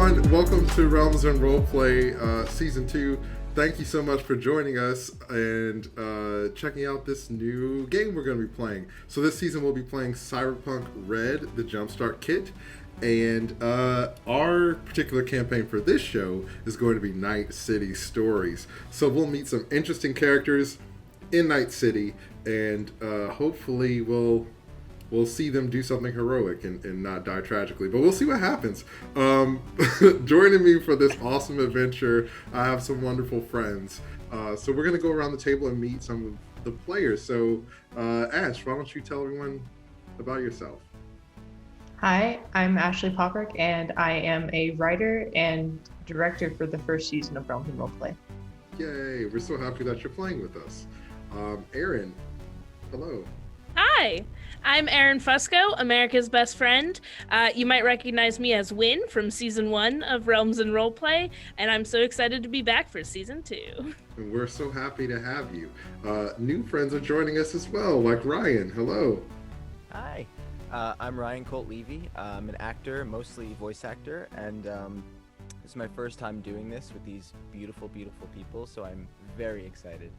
everyone. Welcome to Realms and Roleplay Season 2. Thank you so much for joining us and checking out this new game we're going to be playing. So this season we'll be playing Cyberpunk Red, the Jumpstart Kit. And our particular campaign for this show is going to be Night City Stories. So we'll meet some interesting characters in Night City, and hopefully we'll see them do something heroic and not die tragically. But we'll see what happens. Joining me for this awesome adventure, I have some wonderful friends. So we're going to go around the table and meet some of the players. So Ash, why don't you tell everyone about yourself? Hi, I'm Ashley Poprik, and I am a writer and director for the first season of Realms and Roleplay. Yay, we're so happy that you're playing with us. Erin, hello. Hi, I'm Erin Fusco, America's best friend. You might recognize me as Win from Season 1 of Realms and Roleplay, and I'm so excited to be back for Season 2. And we're so happy to have you. New friends are joining us as well, like Ryan. Hello. Hi, I'm Ryan Colt Levy. I'm an actor, mostly voice actor, and this is my first time doing this with these beautiful, beautiful people, so I'm very excited.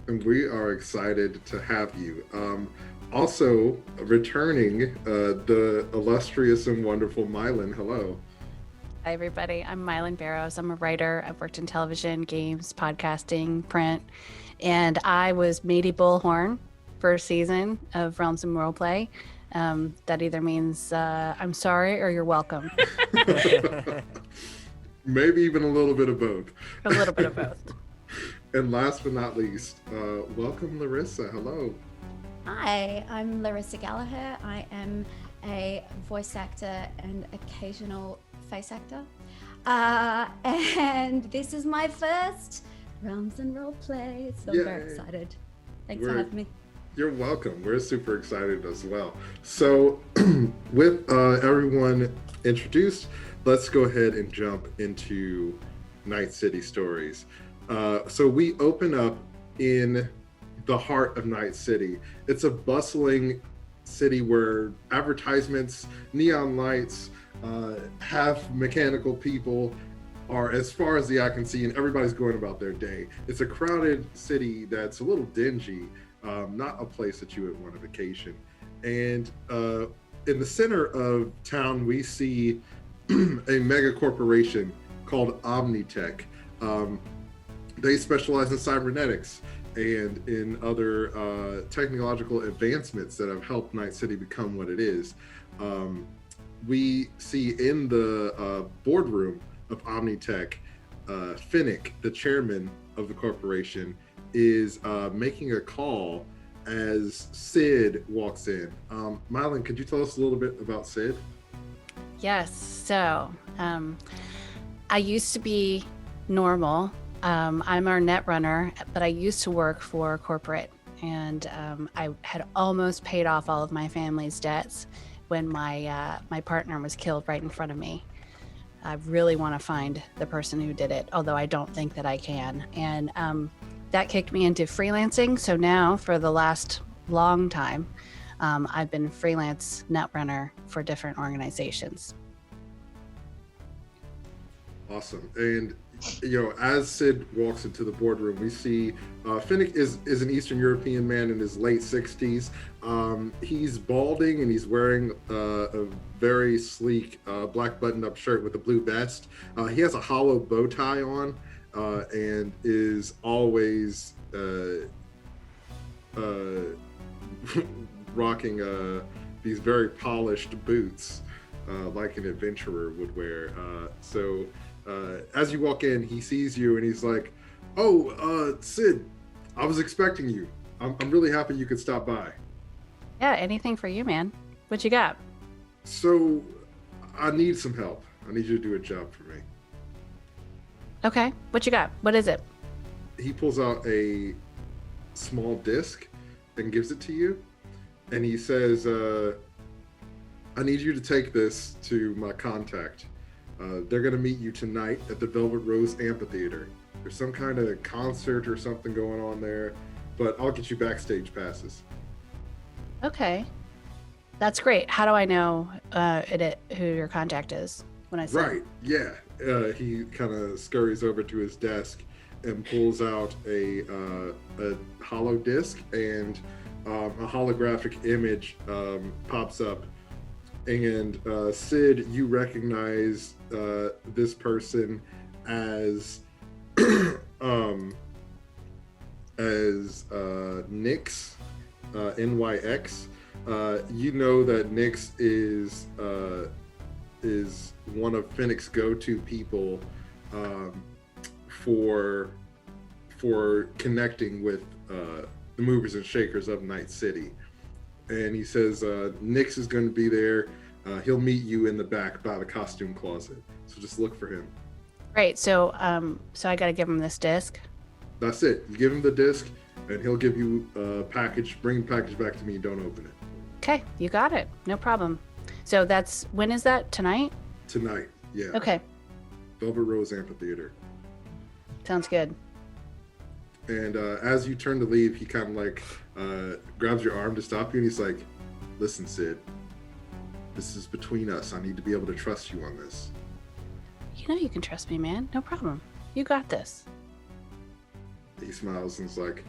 And we are excited to have you. Also, returning, the illustrious and wonderful Miellyn. Hello. Hi, everybody. I'm Miellyn Barrows. I'm a writer. I've worked in television, games, podcasting, print, and I was Matey Bullhorn first season of Realms and Roleplay. That either means I'm sorry or you're welcome. Maybe even a little bit of both. A little bit of both. And last but not least, welcome Larissa. Hello. Hi, I'm Larissa Gallagher. I am a voice actor and occasional face actor. And this is my first Realms and Roleplay, so I'm very excited. Thanks for having me. You're welcome. We're super excited as well. So with everyone introduced, let's go ahead and jump into Night City Stories. So we open up in the heart of Night City. It's a bustling city where advertisements, neon lights, half mechanical people are as far as the eye can see, and everybody's going about their day. It's a crowded city that's a little dingy, not a place that you would want to vacation. And in the center of town, we see a mega corporation called Omnitech. They specialize in cybernetics and in other technological advancements that have helped Night City become what it is. We see in the boardroom of Omnitech, Finnick, the chairman of the corporation, is making a call as Sid walks in. Miellyn, could you tell us a little bit about Sid? Yes. So I used to be normal. I'm our net runner, but I used to work for corporate, and I had almost paid off all of my family's debts when my partner was killed right in front of me. I really want to find the person who did it, although I don't think that I can. And that kicked me into freelancing. So now for the last long time, I've been freelance net runner for different organizations. Awesome. And as Sid walks into the boardroom, we see Finnick is an Eastern European man in his late 60s. He's balding and he's wearing a very sleek black button-up shirt with a blue vest. He has a hollow bow tie on and is always rocking these very polished boots like an adventurer would wear. As you walk in, he sees you and he's like, "Oh, Sid, I was expecting you. I'm really happy you could stop by." Yeah, anything for you, man. What you got? So, I need some help. I need you to do a job for me. Okay, what you got? What is it? He pulls out a small disc and gives it to you. And he says, I need you to take this to my contact. They're going to meet you tonight at the Velvet Rose Amphitheater. There's some kind of concert or something going on there, but I'll get you backstage passes. Okay. That's great. How do I know who your contact is? when I said Right, yeah. He kind of scurries over to his desk and pulls out a hollow disc, and a holographic image pops up. And Sid, you recognize this person as Nyx, NYX. You know that Nyx is one of Fennec's go-to people for connecting with the movers and shakers of Night City. And he says Nyx is going to be there. He'll meet you in the back by the costume closet. So just look for him. Great. So I got to give him this disc. That's it. You give him the disc, and he'll give you a package. Bring the package back to me and don't open it. Okay, you got it. No problem. So when is that? Tonight? Tonight, yeah. Okay, Velvet Rose Amphitheater. sounds good. And as you turn to leave, he kind of like grabs your arm to stop you, and he's like, "Listen, Sid, this is between us. I need to be able to trust you on this." You know you can trust me, man. No problem. You got this. He smiles and is like,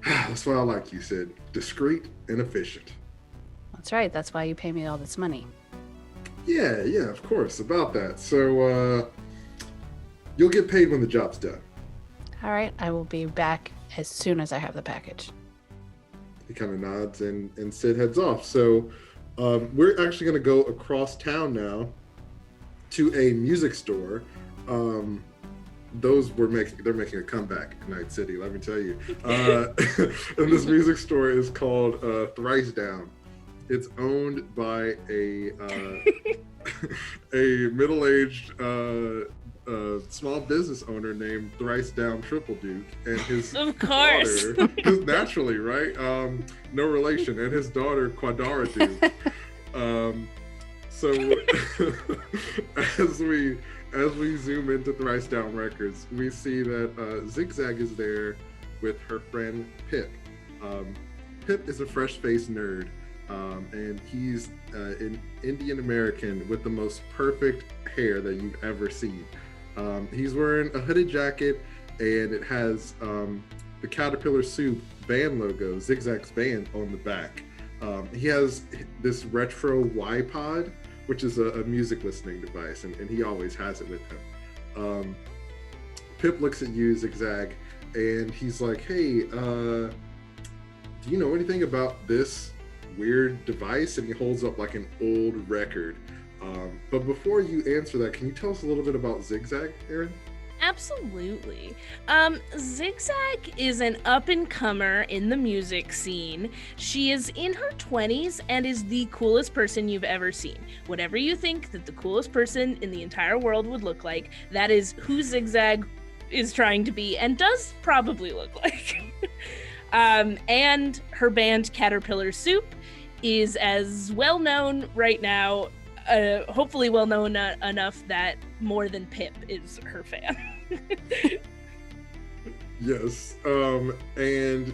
"That's why I like you, Sid. Discreet and efficient." That's right. That's why you pay me all this money. Yeah, of course, about that. So you'll get paid when the job's done. All right, I will be back as soon as I have the package. He kind of nods, and Sid heads off. So we're actually going to go across town now to a music store. They're making a comeback in Night City, let me tell you. And this music store is called Thrice Down. It's owned by a middle-aged small business owner named Thrice Down Triple Duke, and his Of course. daughter, naturally, right? No relation, and his daughter Quadara Duke. So as we zoom into Thrice Down Records, we see that Zig Zag is there with her friend Pip. Pip is a fresh-faced nerd, and he's an Indian American with the most perfect hair that you've ever seen. He's wearing a hooded jacket, and it has the Caterpillar Soup band logo, Zig Zag's band, on the back. He has this retro Y-Pod, which is a music listening device, and he always has it with him. Pip looks at you, Zig Zag, and he's like, "Hey, do you know anything about this weird device?" And he holds up like an old record. But before you answer that, can you tell us a little bit about Zig Zag, Erin? Absolutely. Zig Zag is an up-and-comer in the music scene. She is in her 20s and is the coolest person you've ever seen. Whatever you think that the coolest person in the entire world would look like, that is who Zig Zag is trying to be and does probably look like. And her band Caterpillar Soup is as well known right now, hopefully well known enough that more than Pip is her fan. Yes, and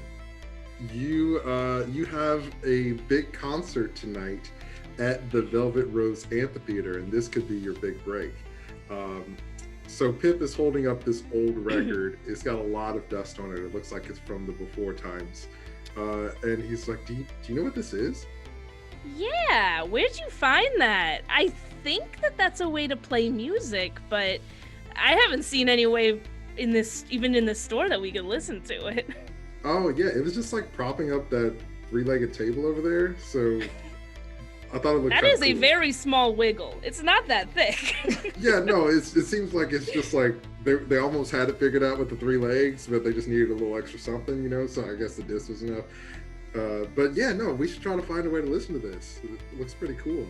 you have a big concert tonight at the Velvet Rose Amphitheater, and this could be your big break. So Pip is holding up this old record. It's got a lot of dust on it. It looks like it's from the before times. And he's like, do you know what this is? Yeah, where'd you find that? I think that that's a way to play music, but I haven't seen any way even in the store that we could listen to it. Oh yeah, it was just like propping up that three-legged table over there. So I thought it looked That kinda is a cool. very small wiggle. It's not that thick. Yeah, no, it seems like it's just like they almost had it figured out with the three legs, but they just needed a little extra something, so I guess the disc was enough. But yeah, no, we should try to find a way to listen to this. It looks pretty cool.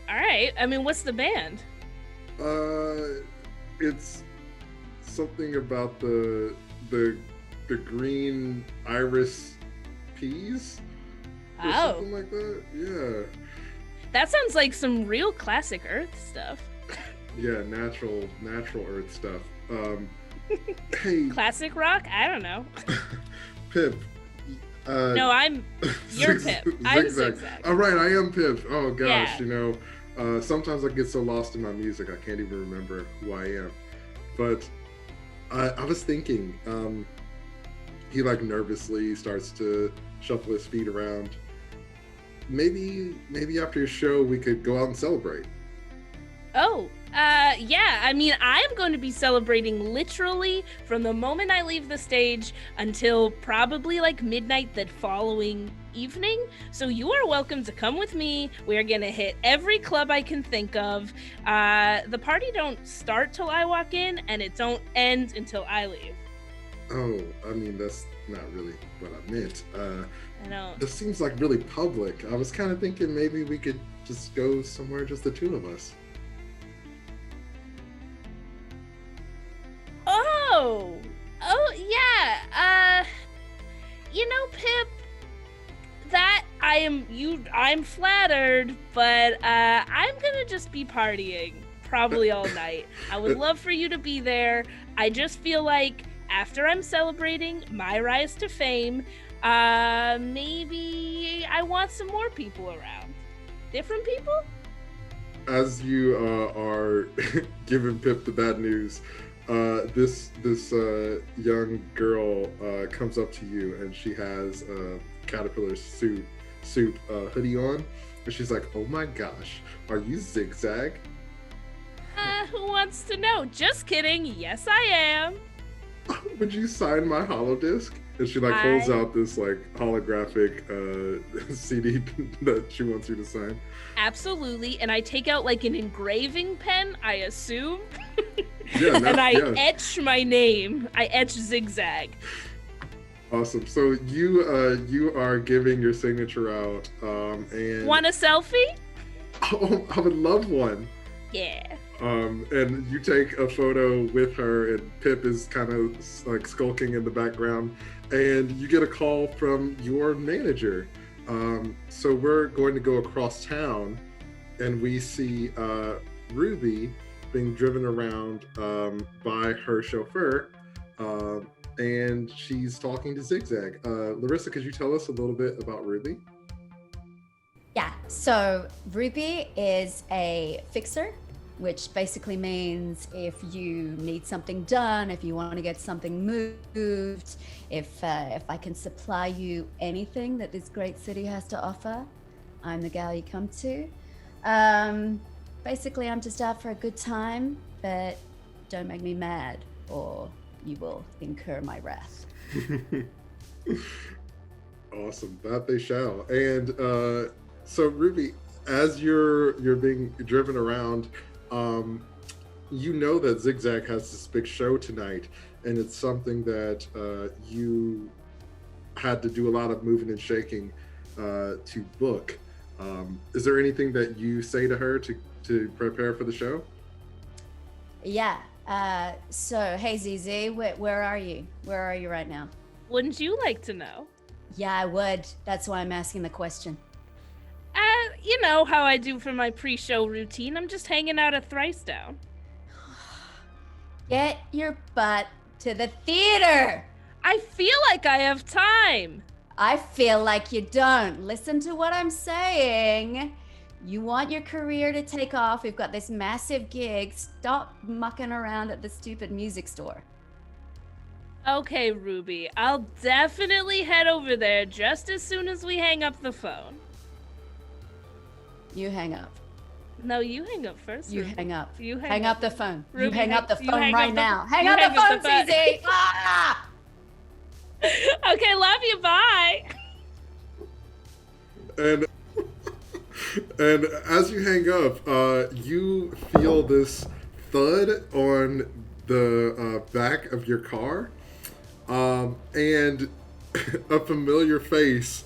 All right. I mean, what's the band? It's something about the green iris peas or Oh, something like that. Yeah. that sounds like some real classic Earth stuff. Yeah, natural earth stuff. Hey, Classic rock? I don't know. Pip. No, you're Zig- Pip. I'm Zig Zag. Zig Zag. All right, I am Pip. Oh gosh, Yeah. Sometimes I get so lost in my music I can't even remember who I am. But I was thinking, he like nervously starts to shuffle his feet around. Maybe after your show we could go out and celebrate. Oh, yeah. I mean, I'm going to be celebrating literally from the moment I leave the stage until probably like midnight that following evening. So you are welcome to come with me. We are going to hit every club I can think of. The party don't start till I walk in, and it don't end until I leave. Oh, I mean, that's not really what I meant. I know. This seems like really public. I was kind of thinking maybe we could just go somewhere, just the two of us. Oh, yeah. Pip, that I'm flattered, but I'm gonna just be partying probably all night. I would love for you to be there. I just feel like after I'm celebrating my rise to fame, maybe I want some more people around. Different people? As you are giving Pip the bad news, this young girl comes up to you, and she has a caterpillar soup hoodie on, and she's like, "Oh my gosh, are you Zig Zag?" Who wants to know? Just kidding. Yes, I am. Would you sign my holodisc? And she like holds out this like holographic CD that she wants you to sign. Absolutely, and I take out like an engraving pen, I assume. Yeah, and I etch my name. I etch Zig Zag. Awesome. So you are giving your signature out, and want a selfie? Oh, I would love one. Yeah. And you take a photo with her, and Pip is kind of like skulking in the background, and you get a call from your manager. So we're going to go across town, and we see Ruby being driven around by her chauffeur, and she's talking to Zig Zag. Larissa, could you tell us a little bit about Ruby? Yeah, so Ruby is a fixer, which basically means if you need something done, if you want to get something moved, if I can supply you anything that this great city has to offer, I'm the gal you come to. Basically, I'm just out for a good time, but don't make me mad or you will incur my wrath. Awesome, that they shall. And so Ruby, as you're being driven around, you know that Zig Zag has this big show tonight, and it's something that you had to do a lot of moving and shaking to book. Is there anything that you say to her to prepare for the show? Yeah. So, hey ZZ, where are you? Where are you right now? Wouldn't you like to know? Yeah, I would. That's why I'm asking the question. You know how I do for my pre-show routine. I'm just hanging out at Thrice Down. Get your butt to the theater! I feel like I have time. I feel like you don't. Listen to what I'm saying. You want your career to take off. We've got this massive gig. Stop mucking around at the stupid music store. Okay, Ruby. I'll definitely head over there just as soon as we hang up the phone. You hang up. No, you hang up first. You Ruby. hang up. You hang up the phone. Ruby, you hang up the you phone hang right up now. the- Hang you up hang the up phone, the phone. CZ. Ah! Okay, love you. Bye. And as you hang up, you feel this thud on the back of your car, and a familiar face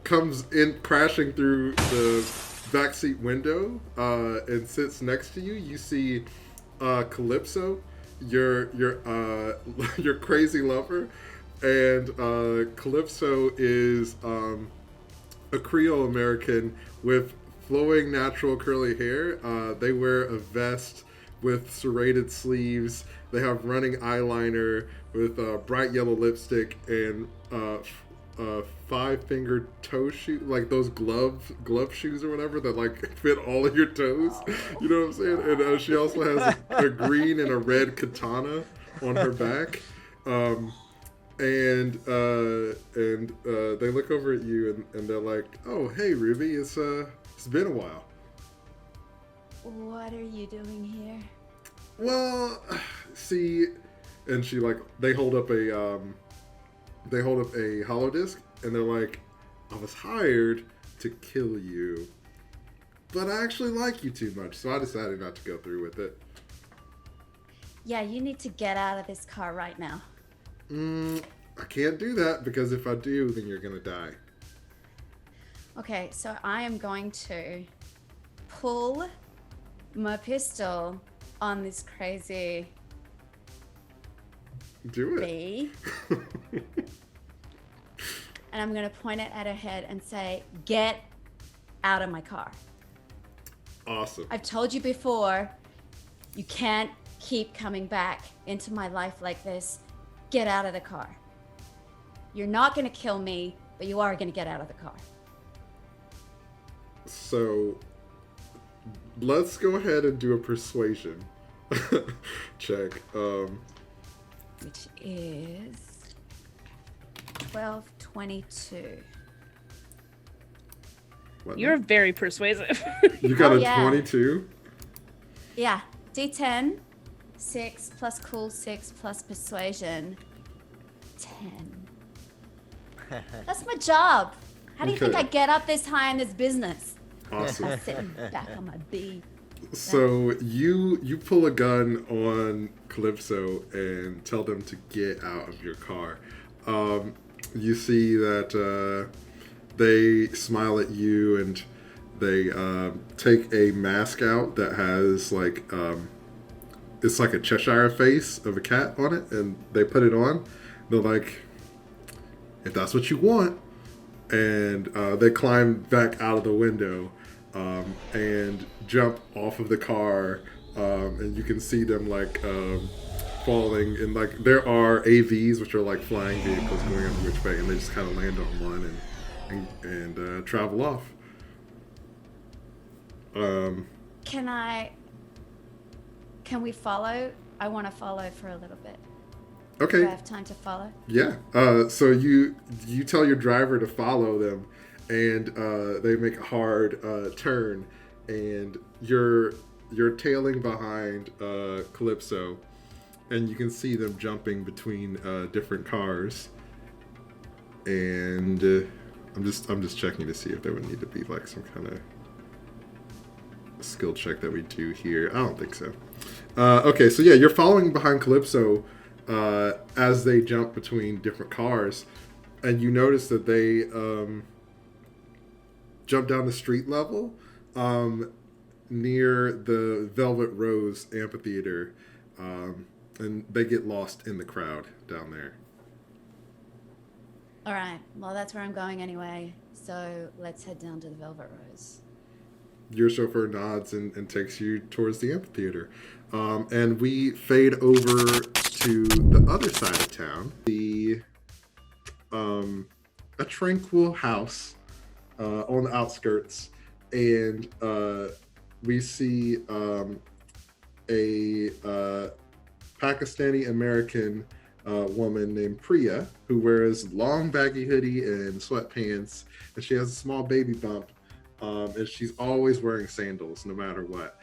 comes in crashing through the backseat window and sits next to you. You see Calypso, your crazy lover, and Calypso is a Creole American with flowing natural curly hair. They wear a vest with serrated sleeves. They have running eyeliner with bright yellow lipstick and five-finger toe shoe, like those glove shoes or whatever that like fit all of your toes. You know what I'm saying? And she also has a green and a red katana on her back. And they look over at you and they're like, "Oh, hey, Ruby, it's been a while." What are you doing here? Well, see, and she like they hold up a hollow disc and they're like, "I was hired to kill you, but I actually like you too much, so I decided not to go through with it." Yeah, you need to get out of this car right now. I can't do that because if I do, then you're gonna die. Okay, so I am going to pull my pistol on this crazy Do it. bee. And I'm going to point it at her head and say, "Get out of my car." Awesome. I've told you before, you can't keep coming back into my life like this. Get out of the car. You're not going to kill me, but you are going to get out of the car. So let's go ahead and do a persuasion check. Which is 1222. You're very persuasive. You got Oh, a yeah. 22? Yeah, D10, 6 plus cool 6 plus persuasion, 10. That's my job. How do you think Okay. I get up this high in this business? Awesome. I'm sitting back on my bee. So you pull a gun on Calypso and tell them to get out of your car. You see that they smile at you and they take a mask out that has like it's like a Cheshire face of a cat on it, and they put it on. They're like, "If that's what you want," and they climb back out of the window and jump off of the car, and you can see them like falling, and like there are AVs, which are like flying vehicles going up which way, and they just kind of land on one and travel off. Can we follow? I want to follow for a little bit. Okay. Do I have time to follow? Yeah. So you tell your driver to follow them, and they make a hard turn, and you're tailing behind Calypso, and you can see them jumping between different cars. And I'm just checking to see if there would need to be like some kind of skill check that we do here. I don't think so. Okay, so yeah, you're following behind Calypso as they jump between different cars, and you notice that they jump down the street level near the Velvet Rose Amphitheater, and they get lost in the crowd down there. All right. Well, that's where I'm going anyway. So let's head down to the Velvet Rose. Your chauffeur nods and takes you towards the amphitheater. And we fade over to the other side of town. A tranquil house on the outskirts. And we see a Pakistani-American woman named Priya, who wears long baggy hoodie and sweatpants. And she has a small baby bump. And she's always wearing sandals no matter what.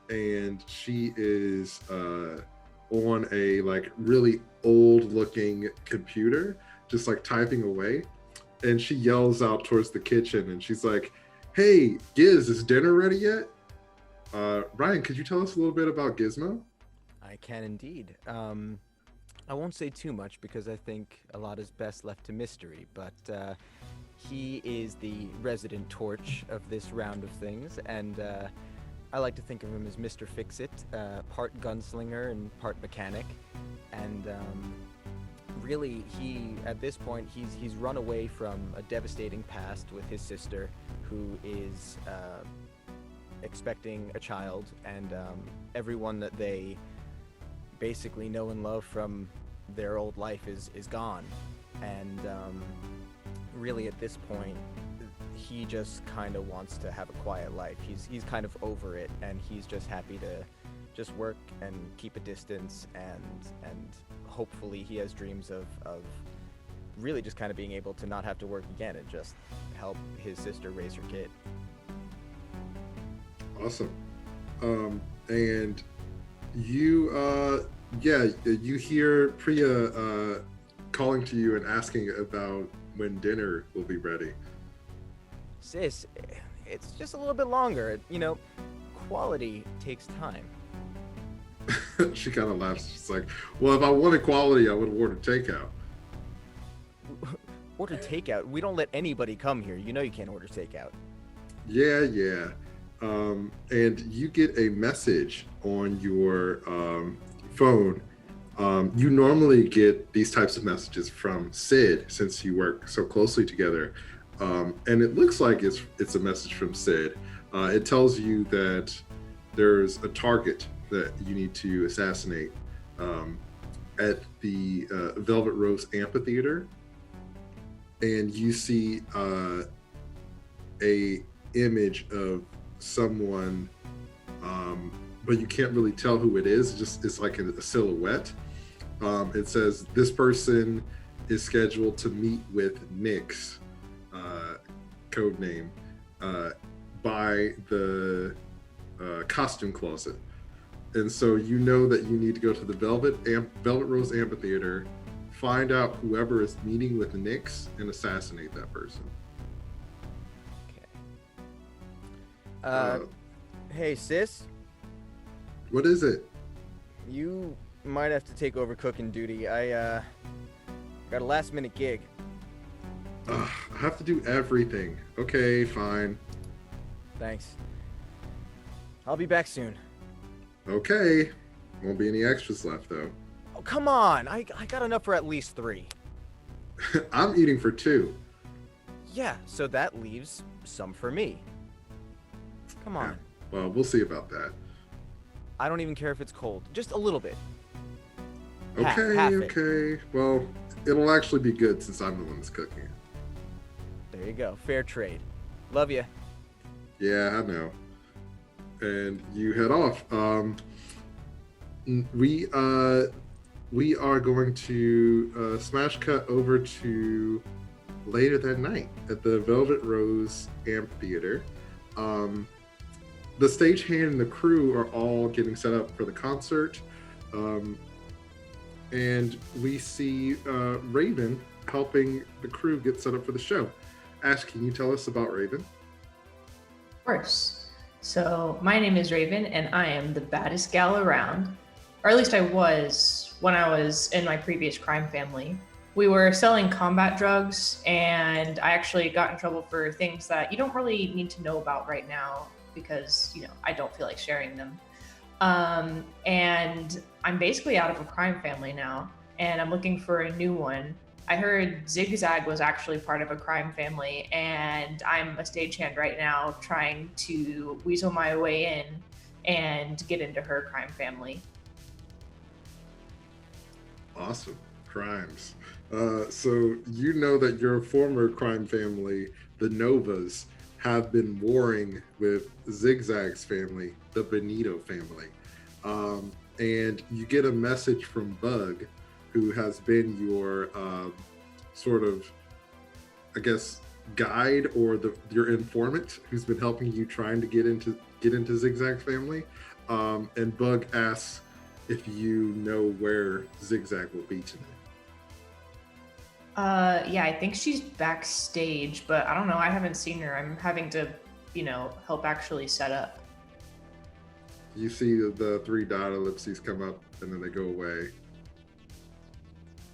And she is on a like really old looking computer, just like typing away. And she yells out towards the kitchen and she's like, "Hey, Giz, is dinner ready yet?" Ryan, could you tell us a little bit about Gizmo? I can indeed. I won't say too much because I think a lot is best left to mystery, but he is the resident torch of this round of things, and I like to think of him as Mr. Fix-It, part gunslinger and part mechanic, and really, at this point, he's run away from a devastating past with his sister, who is expecting a child, and everyone that they basically know and love from their old life is gone. and really at this point, he just kind of wants to have a quiet life. He's kind of over it, and he's just happy to just work and keep a distance, and hopefully he has dreams of really just kind of being able to not have to work again and just help his sister raise her kid. Awesome. And you, you hear Priya calling to you and asking about when dinner will be ready. Sis, it's just a little bit longer. You know, quality takes time. She kind of laughs. She's like, well, if I wanted quality, I would have ordered takeout. Order takeout? We don't let anybody come here. You know you can't order takeout. Yeah. And you get a message on your phone. You normally get these types of messages from Sid, since you work so closely together. And it looks like it's a message from Sid. It tells you that there's a target that you need to assassinate at the Velvet Rose Amphitheater. And you see a image of someone, but you can't really tell who it is. It's like a silhouette. It says this person is scheduled to meet with Nyx, code name, by the costume closet. And so you know that you need to go to the Velvet Rose Amphitheater, find out whoever is meeting with Nyx, and assassinate that person. Okay. Hey, sis. What is it? You might have to take over cooking duty. I got a last-minute gig. I have to do everything. Okay, fine. Thanks. I'll be back soon. Okay. Won't be any extras left, though. Oh, come on. I got enough for at least 3. I'm eating for 2. Yeah, so that leaves some for me. Come on. Yeah. Well, we'll see about that. I don't even care if it's cold. Just a little bit. Okay, half it. okay. Well, it'll actually be good since I'm the one that's cooking it. There you go. Fair trade. Love ya. Yeah, I know. And you head off. We are going to smash cut over to later that night at the Velvet Rose Amphitheater. The stagehand and the crew are all getting set up for the concert. And we see Ravenne helping the crew get set up for the show. Ash, can you tell us about Ravenne? Of course. So my name is Ravenne, and I am the baddest gal around. Or at least I was when I was in my previous crime family. We were selling combat drugs, and I actually got in trouble for things that you don't really need to know about right now because, I don't feel like sharing them. And I'm basically out of a crime family now, and I'm looking for a new one. I heard Zig Zag was actually part of a crime family, and I'm a stagehand right now trying to weasel my way in and get into her crime family. Awesome. Crimes. So you know that your former crime family, the Novas, have been warring with Zig Zag's family, the Benito family. And you get a message from Bug, who has been your sort of, I guess, guide or your informant, who's been helping you trying to get into Zig Zag's family. And Bug asks if you know where Zig Zag will be tonight. Yeah, I think she's backstage, but I don't know. I haven't seen her. I'm having to, help actually set up. You see the 3 dot ellipses come up, and then they go away.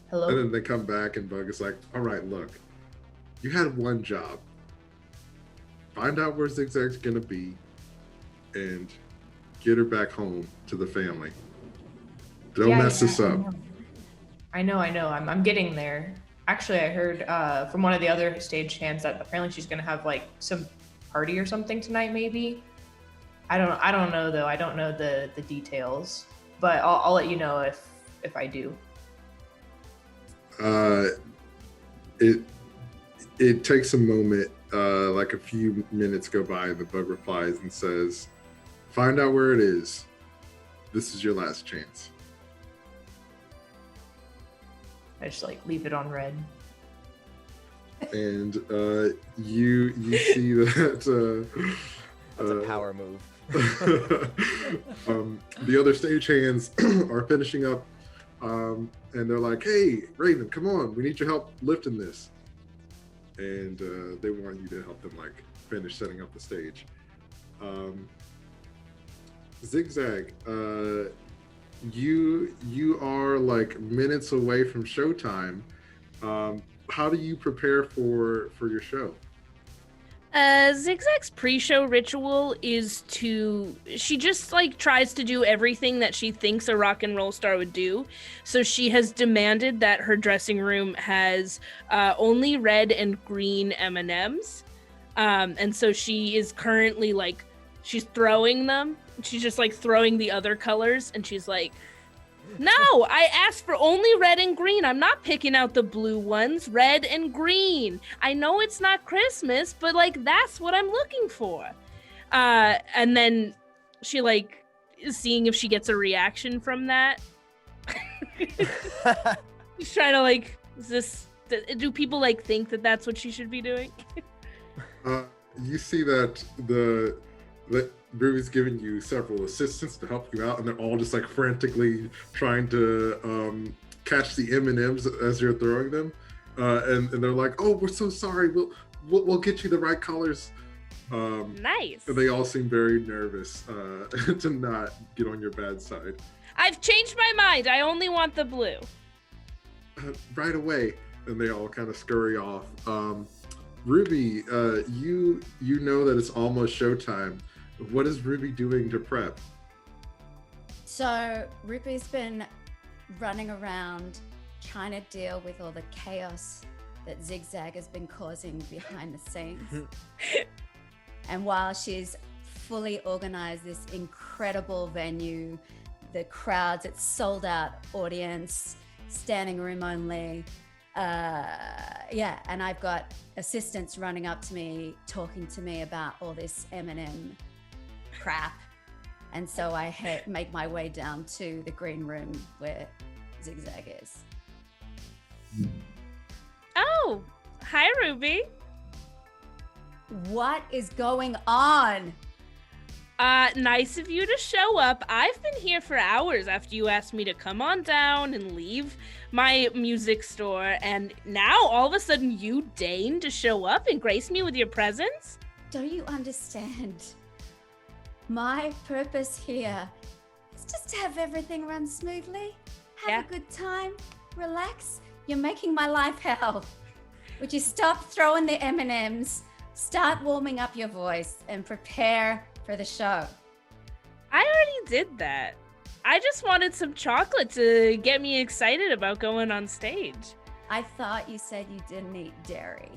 Hello? And then they come back, and Bug is like, all right, look, you had one job. Find out where Zig Zag's gonna be and get her back home to the family. Don't mess this up. I know. I'm getting there. Actually, I heard from one of the other stagehands that apparently she's gonna have like some party or something tonight, maybe. I don't know though. I don't know the details, but I'll let you know if I do. it takes a moment, like a few minutes go by, and the bug replies and says, "Find out where it is. This is your last chance." I just like leave it on red. And you see that That's a power move. the other stagehands are finishing up, and they're like, "Hey, Raven, come on, we need your help lifting this." And they want you to help them like finish setting up the stage. Zig Zag, you are like minutes away from showtime. How do you prepare for your show? Zig Zag's pre-show ritual is she just like tries to do everything that she thinks a rock and roll star would do. So she has demanded that her dressing room has only red and green M&Ms. And so she is currently like, she's throwing them. She's just like throwing the other colors, and she's like, "No, I asked for only red and green. I'm not picking out the blue ones. Red and green. I know it's not Christmas, but like that's what I'm looking for." And then she like is seeing if she gets a reaction from that. She's trying to like, do people like think that that's what she should be doing? You see that the Ruby's giving you several assistants to help you out, and they're all just like frantically trying to catch the M&Ms as you're throwing them, and they're like, "Oh, we're so sorry. We'll get you the right colors." Nice. And they all seem very nervous to not get on your bad side. "I've changed my mind. I only want the blue." Right away, and they all kind of scurry off. Ruby, you know that it's almost showtime. What is Ruby doing to prep? So Ruby's been running around trying to deal with all the chaos that Zig Zag has been causing behind the scenes. And while she's fully organized this incredible venue, the crowds, it's sold out audience, standing room only. And I've got assistants running up to me, talking to me about all this M&M crap. And so I make my way down to the green room where Zig Zag is. Oh, hi, Ruby. What is going on? Nice of you to show up. I've been here for hours after you asked me to come on down and leave my music store, and now all of a sudden you deign to show up and grace me with your presence? Don't you understand? My purpose here is just to have everything run smoothly, have a good time, relax. You're making my life hell. Would you stop throwing the M&Ms, start warming up your voice, and prepare for the show? I already did that. I just wanted some chocolate to get me excited about going on stage. I thought you said you didn't eat dairy.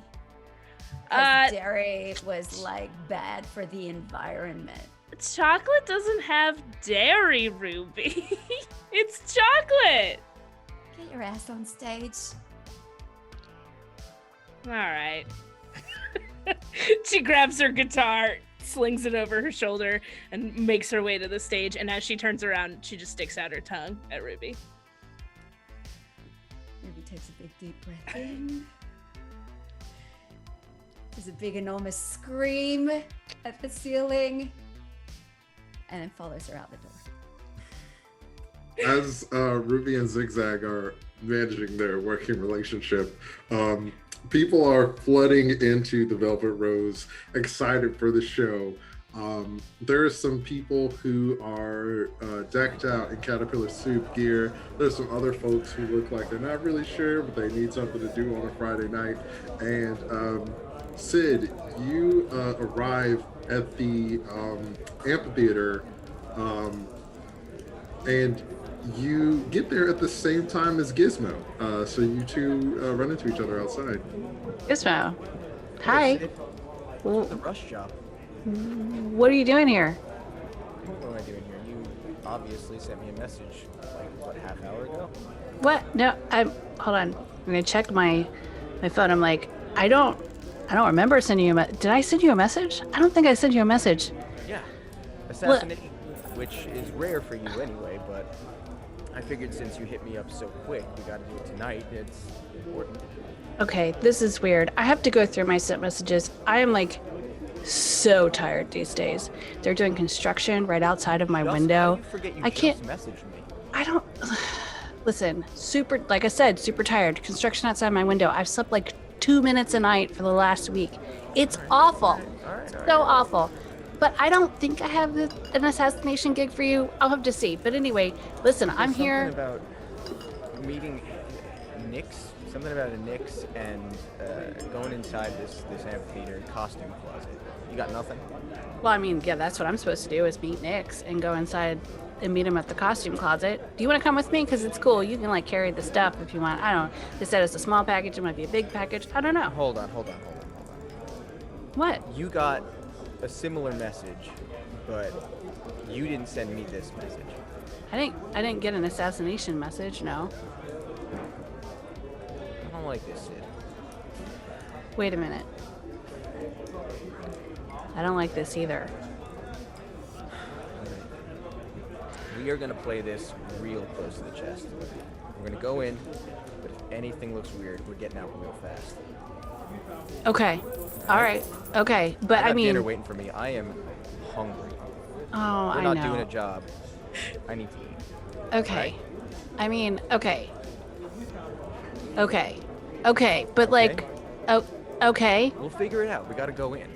'Cause dairy was like bad for the environment. Chocolate doesn't have dairy, Ruby. It's chocolate. Get your ass on stage. All right. She grabs her guitar, slings it over her shoulder, and makes her way to the stage. And as she turns around, she just sticks out her tongue at Ruby. Ruby takes a big deep breath in. There's a big enormous scream at the ceiling, and then follows her out the door. As Ruby and Zig Zag are managing their working relationship, people are flooding into the Velvet Rose, excited for the show. There are some people who are decked out in Caterpillar Soup gear. There's some other folks who look like they're not really sure, but they need something to do on a Friday night. And Sid, you arrive at the amphitheater, and you get there at the same time as Gizmo. So you two run into each other outside. Gizmo. Hi. The rush job. What are you doing here? What am I doing here? You obviously sent me a message like, what, half hour ago? What? No, hold on. I'm gonna check my my phone. I'm like, I don't remember sending you did I send you a message? I don't think I sent you a message. Yeah. Assassination, which is rare for you anyway, but I figured since you hit me up so quick, we gotta do it tonight. It's important. Okay, this is weird. I have to go through my sent messages. I am like so tired these days. They're doing construction right outside of my window. You forget you I can't just messaged me. I don't listen, super like I said, super tired. Construction outside my window. I've slept like 2 minutes a night for the last week. It's awful. All right. So awful. But I don't think I have an assassination gig for you. I'll have to see. But anyway, listen, I'm here. Something about meeting Nyx, something about a Nyx and going inside this amphitheater costume closet. You got nothing? Well, I mean, yeah, that's what I'm supposed to do is meet Nyx and go inside and meet him at the costume closet. Do you want to come with me? Because it's cool. You can like carry the stuff if you want. I don't know. They said it's a small package. It might be a big package. I don't know. Hold on. What? You got a similar message, but you didn't send me this message. I didn't get an assassination message, no. I don't like this, Sid. Wait a minute. I don't like this either. We are gonna play this real close to the chest. We're gonna go in, but if anything looks weird, we're getting out real fast. Okay. All right. Okay. But I got I mean, dinner waiting for me. I am hungry. oh, We're I not know. doing a job. I need to eat. Okay. Right? I mean, okay. Okay. But like, oh, okay. We'll figure it out. We gotta go in.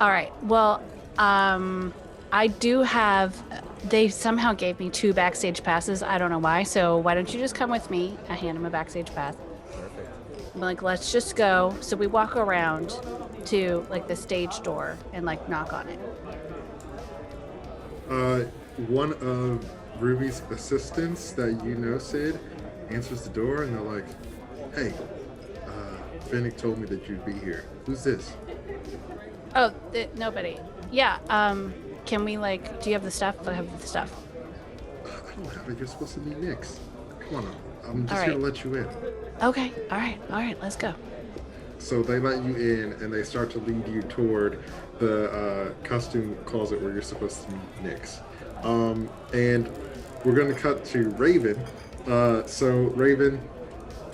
All right. Well, I do have. They somehow gave me 2 backstage passes. I don't know why. So why don't you just come with me? I hand him a backstage pass. Perfect. I'm like, let's just go. So we walk around to like the stage door and like knock on it. One of Ruby's assistants that you know, Sid, answers the door and they're like, "Hey, Finnick told me that you'd be here. Who's this?" Oh, nobody. Yeah. Can we like? Do you have the stuff? I have the stuff. I don't have it. You're supposed to be Nyx. Come on, I'm just All here right. to let you in. Okay. All right. Let's go. So they let you in and they start to lead you toward the costume closet where you're supposed to meet Nyx. And we're going to cut to Ravenne. So Ravenne,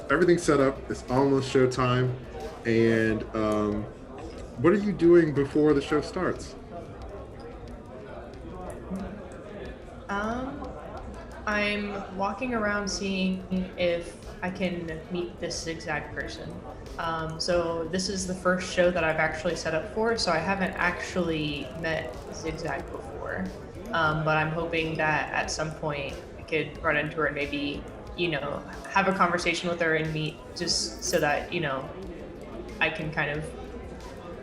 everything's set up. It's almost showtime. And what are you doing before the show starts? I'm walking around seeing if I can meet this Zig Zag person. So this is the first show that I've actually set up for, so I haven't actually met Zig Zag before. But I'm hoping that at some point I could run into her and maybe, have a conversation with her and meet, just so that, I can kind of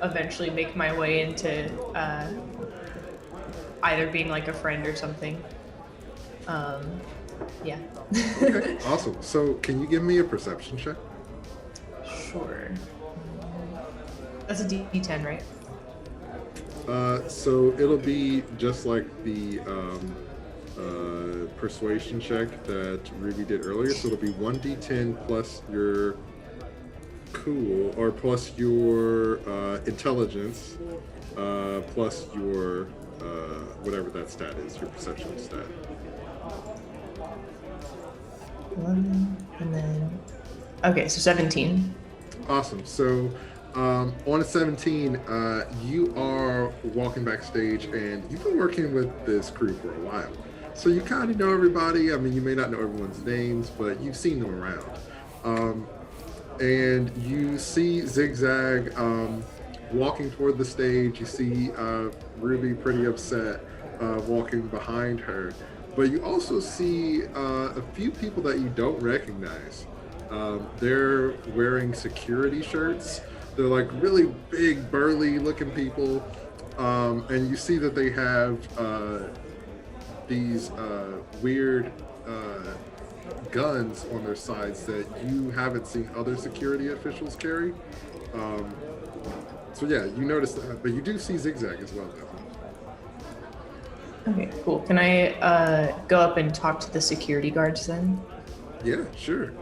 eventually make my way into either being like a friend or something. Yeah. Okay, awesome. So can you give me a perception check? Sure. That's a D10, right? So it'll be just like the persuasion check that Ruby did earlier. So it'll be 1d10 plus your cool, or plus your intelligence, plus your whatever that stat is, your perception stat. 11, and then... Okay, so 17. Awesome. So on a 17, you are walking backstage and you've been working with this crew for a while. So you kind of know everybody. I mean, you may not know everyone's names, but you've seen them around. And you see Zig Zag walking toward the stage. You see Ruby pretty upset walking behind her. But you also see a few people that you don't recognize. They're wearing security shirts. They're like really big, burly looking people. And you see that they have these weird guns on their sides that you haven't seen other security officials carry. So yeah, you notice that, but you do see Zig Zag as well though. Okay, cool. Can I go up and talk to the security guards then? Yeah, sure.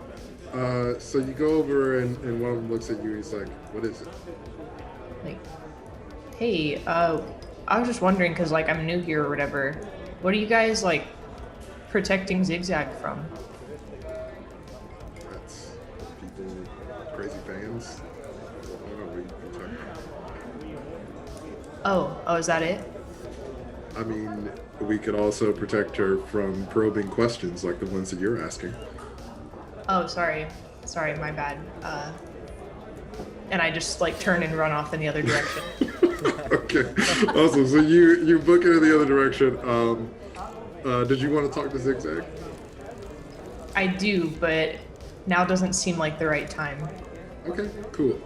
So you go over and one of them looks at you. He's like, "What is it?" Like, hey, I was just wondering because like I'm new here or whatever. What are you guys like protecting Zig Zag from? That's people, crazy fans. I don't know what you're talking about. Oh, is that it? I mean, we could also protect her from probing questions like the ones that you're asking. Oh, sorry, my bad. And I just like turn and run off in the other direction. Okay, awesome. So you book it in the other direction. Did you want to talk to Zig Zag? I do, but now doesn't seem like the right time. Okay, cool.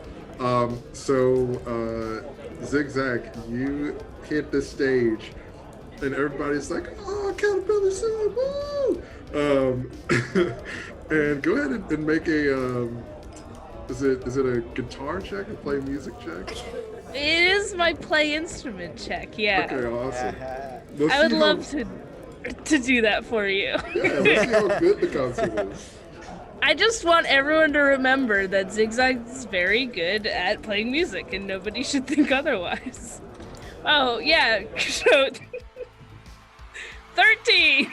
So Zig Zag, you hit the stage, and everybody's like, "Oh, caterpillar suit, woo!" And go ahead and make a is it a guitar check, a play music check? It is my play instrument check, yeah. Okay, awesome. Let's I would see love to do that for you. Yeah, let's see how good the concert is. I just want everyone to remember that Zig Zag is very good at playing music, and nobody should think otherwise. Oh, yeah, so 13!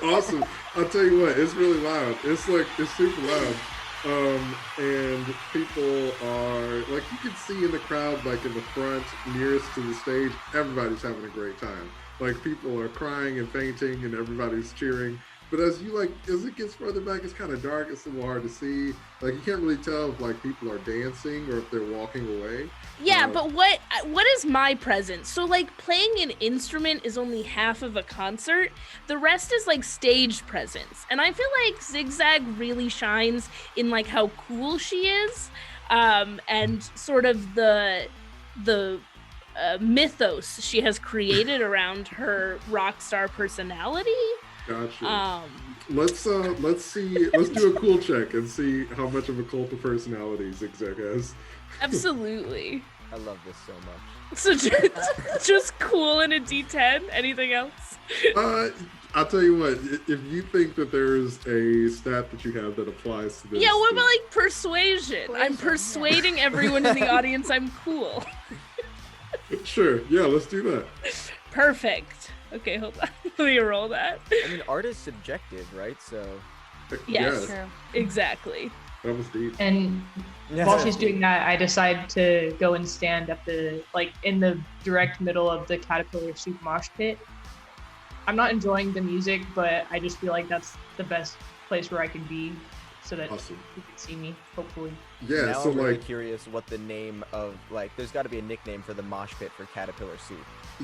Awesome. I'll tell you what, it's really loud. It's super loud. And people are, like, you can see in the crowd, like in the front, nearest to the stage, everybody's having a great time. Like, people are crying and fainting and everybody's cheering. But as it gets further back, it's kind of dark. It's a little hard to see. Like, you can't really tell if, like, people are dancing or if they're walking away. Yeah, but what is my presence? So, like, playing an instrument is only half of a concert. The rest is, like, stage presence. And I feel like Zig Zag really shines in, like, how cool she is. And sort of the mythos she has created around her rock star personality. Gotcha. Let's see. Let's do a cool check and see how much of a cult of personality Zig Zag has. Absolutely. I love this so much. So just cool in a D10. Anything else? I'll tell you what. If you think that there's a stat that you have that applies to this, Yeah. What about like persuasion? I'm persuading everyone in the audience I'm cool. Sure. Yeah. Let's do that. Perfect. Okay, hold on. Let me roll that. I mean, art is subjective, right? So. Yes. True. Exactly. That was deep. And while she's doing that, I decide to go and stand up in the direct middle of the caterpillar soup mosh pit. I'm not enjoying the music, but I just feel like that's the best place where I can be so that Awesome. you can see me, hopefully. Yeah. Now So I'm really like, curious what the name of, like, there's got to be a nickname for the mosh pit for caterpillar soup.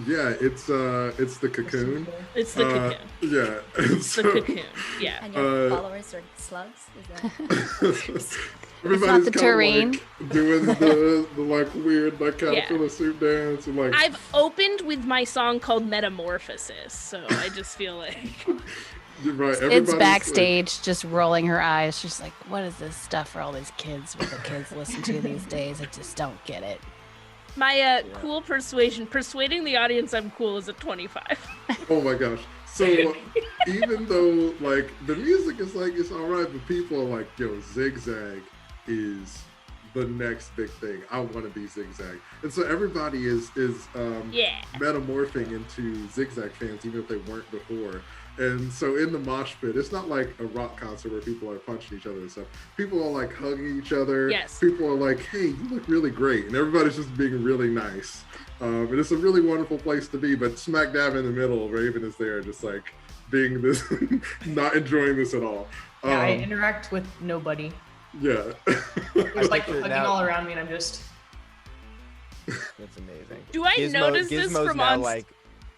yeah, it's the cocoon. It's the cocoon. Yeah. It's the cocoon. Yeah. And your followers are slugs? Is that... Everybody's the kinda, terrain. like, doing the like weird like caterpillar suit dance and like. I've opened with my song called Metamorphosis, so I just feel like Right, It's everybody's, backstage just rolling her eyes. She's like, what is this stuff for all these kids, what the kids listen to these days? I just don't get it. my cool persuading the audience I'm cool is a 25. Oh my gosh. So even though like the music is like it's all right, but people are like, yo, Zig Zag is the next big thing. I want to be Zig Zag. And so everybody is Yeah. metamorphing into Zig Zag fans, even if they weren't before. And so in the mosh pit, it's not like a rock concert where people are punching each other and stuff. People are like hugging each other. Yes. People are like, hey, you look really great. And everybody's just being really nice. And it's a really wonderful place to be. But smack dab in the middle, Raven is there just like being this, not enjoying this at all. Yeah, I interact with nobody. Yeah. There's like picture hugging now- all around me, and I'm just. That's amazing. Do I notice this Gizmo's from now, on? like,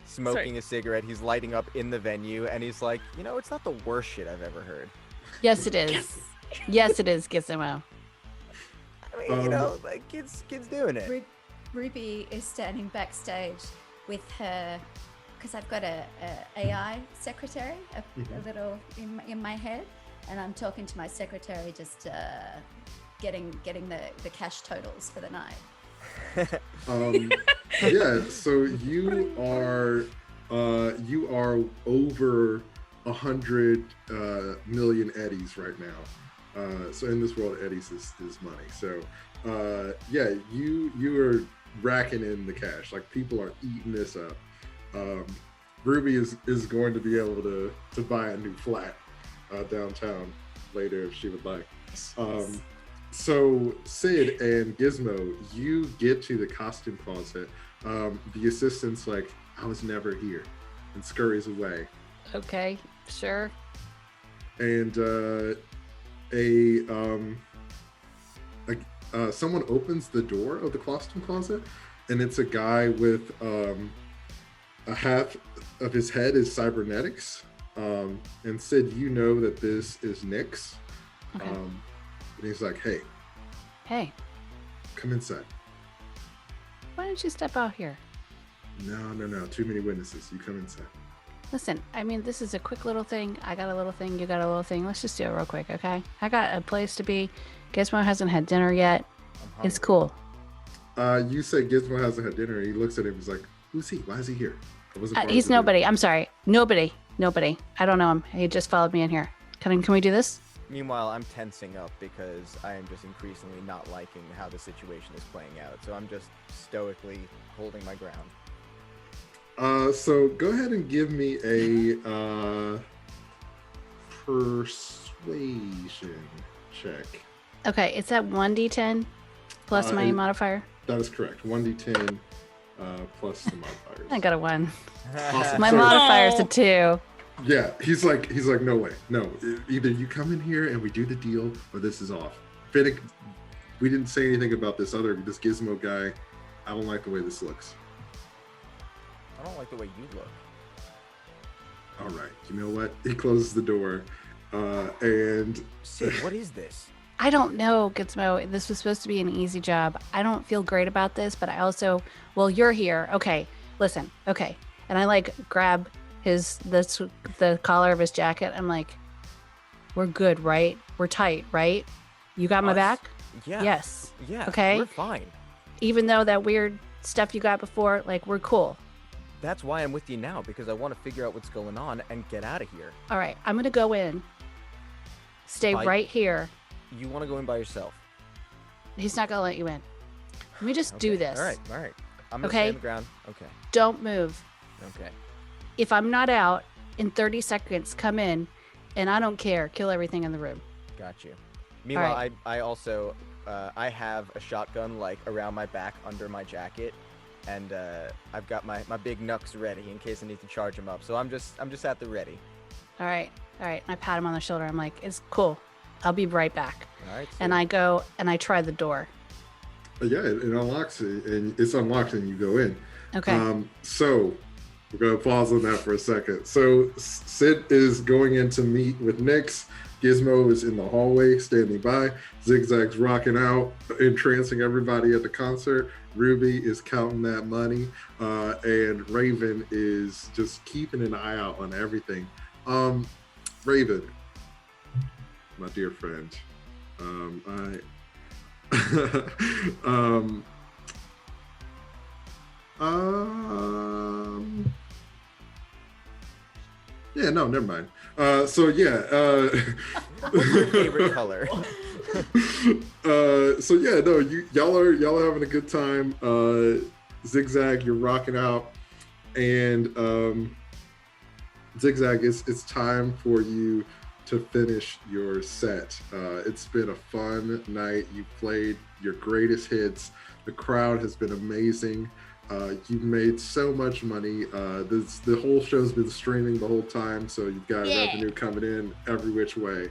smoking a cigarette. He's lighting up in the venue, and he's like, you know, it's not the worst shit I've ever heard. Yes, it is. Yes, it is, Gizmo. I mean, you know, like, kids doing it. Ruby is standing backstage with her, because I've got a AI secretary, a little in my head, and I'm talking to my secretary, just getting the cash totals for the night. Yeah, so you are over 100 million eddies right now. So in this world, Eddie's is money. So yeah, you are racking in the cash. Like people are eating this up. Ruby is going to be able to buy a new flat downtown later if she would like. So Sid and Gizmo, you get to the costume closet. The assistant's like, I was never here, and scurries away. Okay, sure. And someone opens the door of the costume closet, and it's a guy with a half of his head is cybernetics. And Sid, you know that this is Nick's. Okay. And he's like, Hey, come inside. why don't you step out here? No. Too many witnesses. You come inside. Listen, I mean, this is a quick little thing. I got a little thing. You got a little thing. Let's just do it real quick, okay? I got a place to be. Gizmo hasn't had dinner yet. It's cool. You say Gizmo hasn't had dinner, and he looks at him. He's like, "Who's he? Why is he here?" I wasn't part of He's the deal. nobody. I'm sorry. Nobody. I don't know him. He just followed me in here. Can we do this? Meanwhile, I'm tensing up because I am just increasingly not liking how the situation is playing out. So I'm just stoically holding my ground. So go ahead and give me a persuasion check. Okay, it's at 1d10 plus my modifier. That is correct. 1d10 plus the modifiers. I got a 1. Awesome. My So- modifier's a 2. Yeah, he's like, no way, no. Either you come in here and we do the deal, or this is off. Finnick, we didn't say anything about this Gizmo guy. I don't like the way this looks. I don't like the way you look. All right, you know what? He closes the door, and Sid, what is this? I don't know, Gizmo. This was supposed to be an easy job. I don't feel great about this, but I also, well, you're here. Okay, listen. Okay. And I like grab the collar of his jacket. I'm like, we're good, right? We're tight, right? You got my Us? back? Yeah. Yes. Yeah. Okay. We're fine. Even though that weird stuff you got before, like, we're cool. That's why I'm with you now, because I want to figure out what's going on and get out of here. All right. I'm going to go in. Stay right here. You want to go in by yourself? He's not going to let you in. Let me just do Okay. this. All right. I'm going to Okay. stay on the ground. Okay. Don't move. Okay. If I'm not out in 30 seconds, come in, and I don't care. Kill everything in the room. Got you. Meanwhile, right. I also I have a shotgun like around my back under my jacket, and I've got my big knucks ready in case I need to charge them up. So I'm just at the ready. All right. I pat him on the shoulder. I'm like, it's cool. I'll be right back. All right. And I go and I try the door. yeah, it unlocks it, and it's unlocked, and you go in. Okay. So we're gonna pause on that for a second. So Sid is going in to meet with Nyx. Gizmo is in the hallway standing by. Zig Zag's rocking out, entrancing everybody at the concert. Ruby is counting that money, and Ravenne is just keeping an eye out on everything. Ravenne, my dear friend, yeah, no, never mind. What's your favorite color? So yeah, no, y'all are having a good time. Zig Zag, you're rocking out, and Zig Zag, it's time for you to finish your set. It's been a fun night. You played your greatest hits. The crowd has been amazing. You've made so much money. The whole show's been streaming the whole time, so you've got revenue coming in every which way.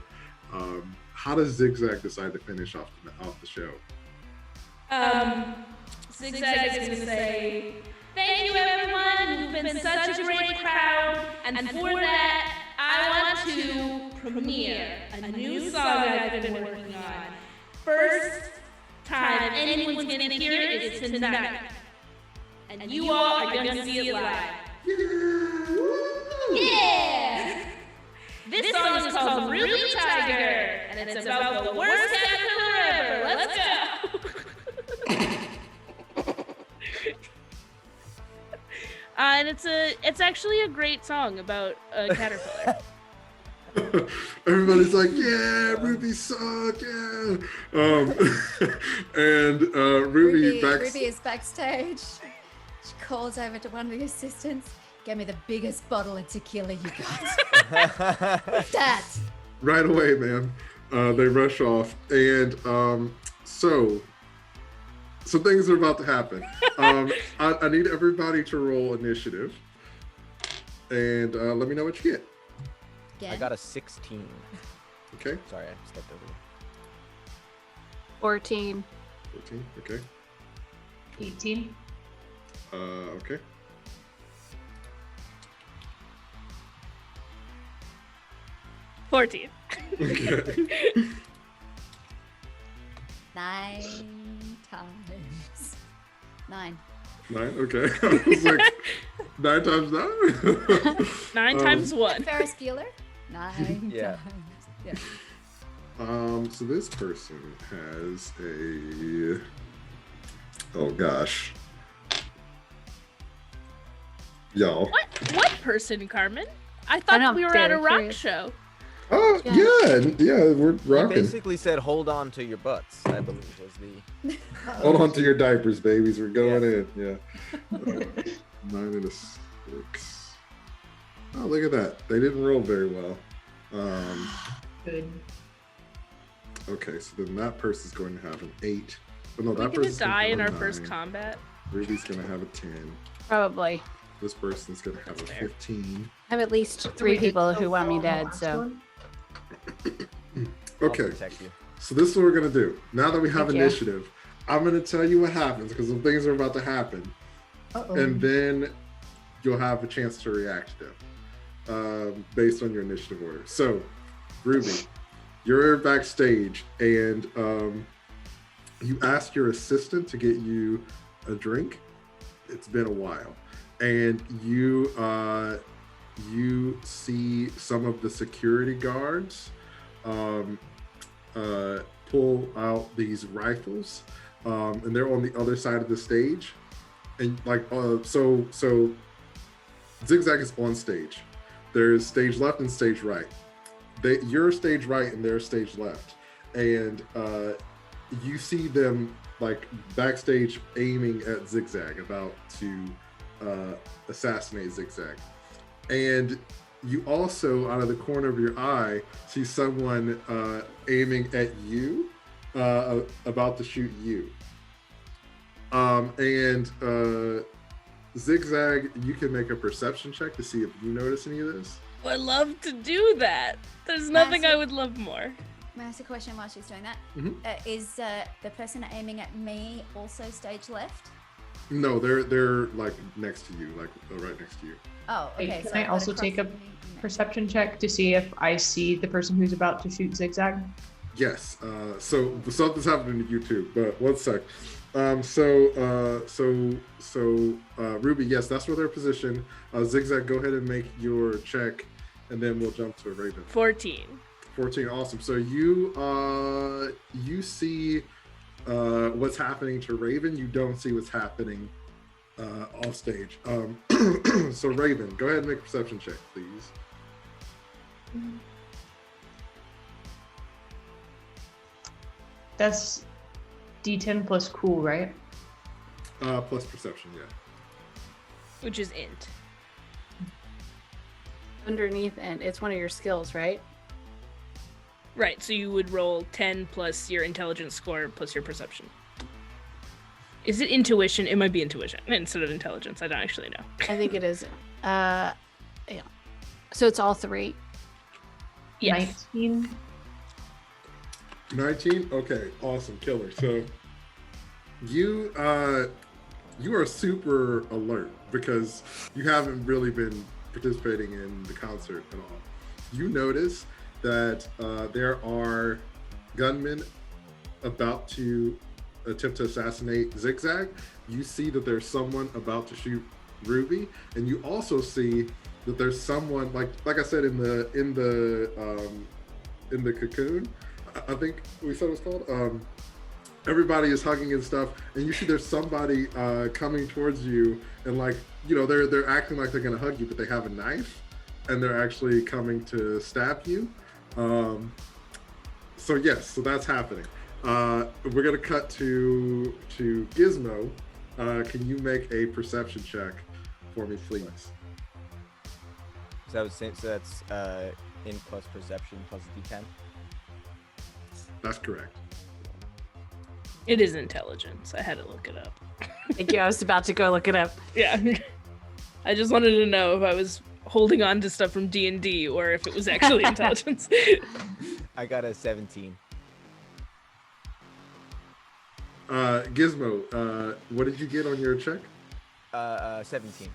How does Zig Zag decide to finish off the show? Zig Zag is going to say, thank you everyone, you've been such a great crowd, and for that, I want to premiere a new song I've been working on. First time anyone's going to hear it is tonight. And you all are going to see it live. Yeah! This song is called Ruby Tiger, and it's about the worst caterpillar ever. Let's go! And it's actually a great song about a caterpillar. Everybody's like, yeah, Ruby suck, yeah. And Ruby is backstage. She calls over to one of the assistants. Get me the biggest bottle of tequila you got. That. Right away, man. They rush off, and so things are about to happen. I need everybody to roll initiative, and let me know what you get. Again? I got a 16. Okay. Sorry, I stepped over you. 14. 14. Okay. 18. Okay. $14. Okay. 9 times 9. 9. Okay. I was like 9 times 9. 9 times 1. Ferris Bueller. 9 Yeah. times. Yeah. So this person has a. Oh gosh. Y'all. What person, Carmen? I thought know, we were at a very rock curious. show. Oh yeah, we're He rocking. basically said, "Hold on to your butts." I believe was the. Hold on to your diapers, babies. We're going in. Yeah. 9 and a 6. Oh, look at that. They didn't roll very well. Good. Okay, so then that person's going to have an 8. But no, Are we that gonna person's die in have our a first 9. combat? Ruby's going to have a 10. Probably. This person's going to have a That's fair. 15. I have at least 3 people who want me dead, so. I'll Okay, protect you. so this is what we're going to do. Now that we have Thank you. initiative, I'm going to tell you what happens because some things are about to happen. Uh-oh. And then you'll have a chance to react to them based on your initiative order. So, Ruby, you're backstage and you ask your assistant to get you a drink. It's been a while, and you see some of the security guards pull out these rifles, and they're on the other side of the stage. And like so Zig Zag is on stage. There's stage left and stage right. You're stage right and they're stage left, and you see them like backstage aiming at Zig Zag, about to assassinate Zig Zag. And you also, out of the corner of your eye, see someone aiming at you, about to shoot you. Zig Zag, you can make a perception check to see if you notice any of this. I'd love to do that. There's nothing I would love more. May I ask a question while she's doing that? Mhm. Is the person aiming at me also stage left? No, they're like next to you, like right next to you. Oh, Wait, okay. can so I I've got also across take a from me and then- Perception check to see if I see the person who's about to shoot Zig Zag. Yes. So something's happening to you too. But one sec. Ruby, yes, that's where they're positioned. Zig Zag, go ahead and make your check, and then we'll jump to Raven. 14. 14, awesome. So you see what's happening to Raven. You don't see what's happening off stage. So Raven, go ahead and make a perception check, please. That's D10 plus cool, right? Plus perception, yeah. Which is int. Underneath, and it's one of your skills, right? Right, so you would roll 10 plus your intelligence score plus your perception. Is it intuition? It might be intuition instead of intelligence. I don't actually know. I think it is. Yeah. So it's all 3. Yes. 19. 19? Okay, awesome, killer. So you are super alert because you haven't really been participating in the concert at all. You notice that there are gunmen about to attempt to assassinate Zig Zag. You see that there's someone about to shoot Ruby, and you also see that there's someone like I said in the cocoon. I think we said it was called. Everybody is hugging and stuff, and you see there's somebody coming towards you, and like they're acting like they're gonna hug you, but they have a knife, and they're actually coming to stab you. So yes, so that's happening. We're gonna cut to Gizmo. Can you make a perception check for me, please? So that's in plus perception plus D10. That's correct. It is intelligence. I had to look it up. Thank you. I was about to go look it up. Yeah. I just wanted to know if I was holding on to stuff from D&D or if it was actually intelligence. I got a 17. Gizmo, what did you get on your check? 17.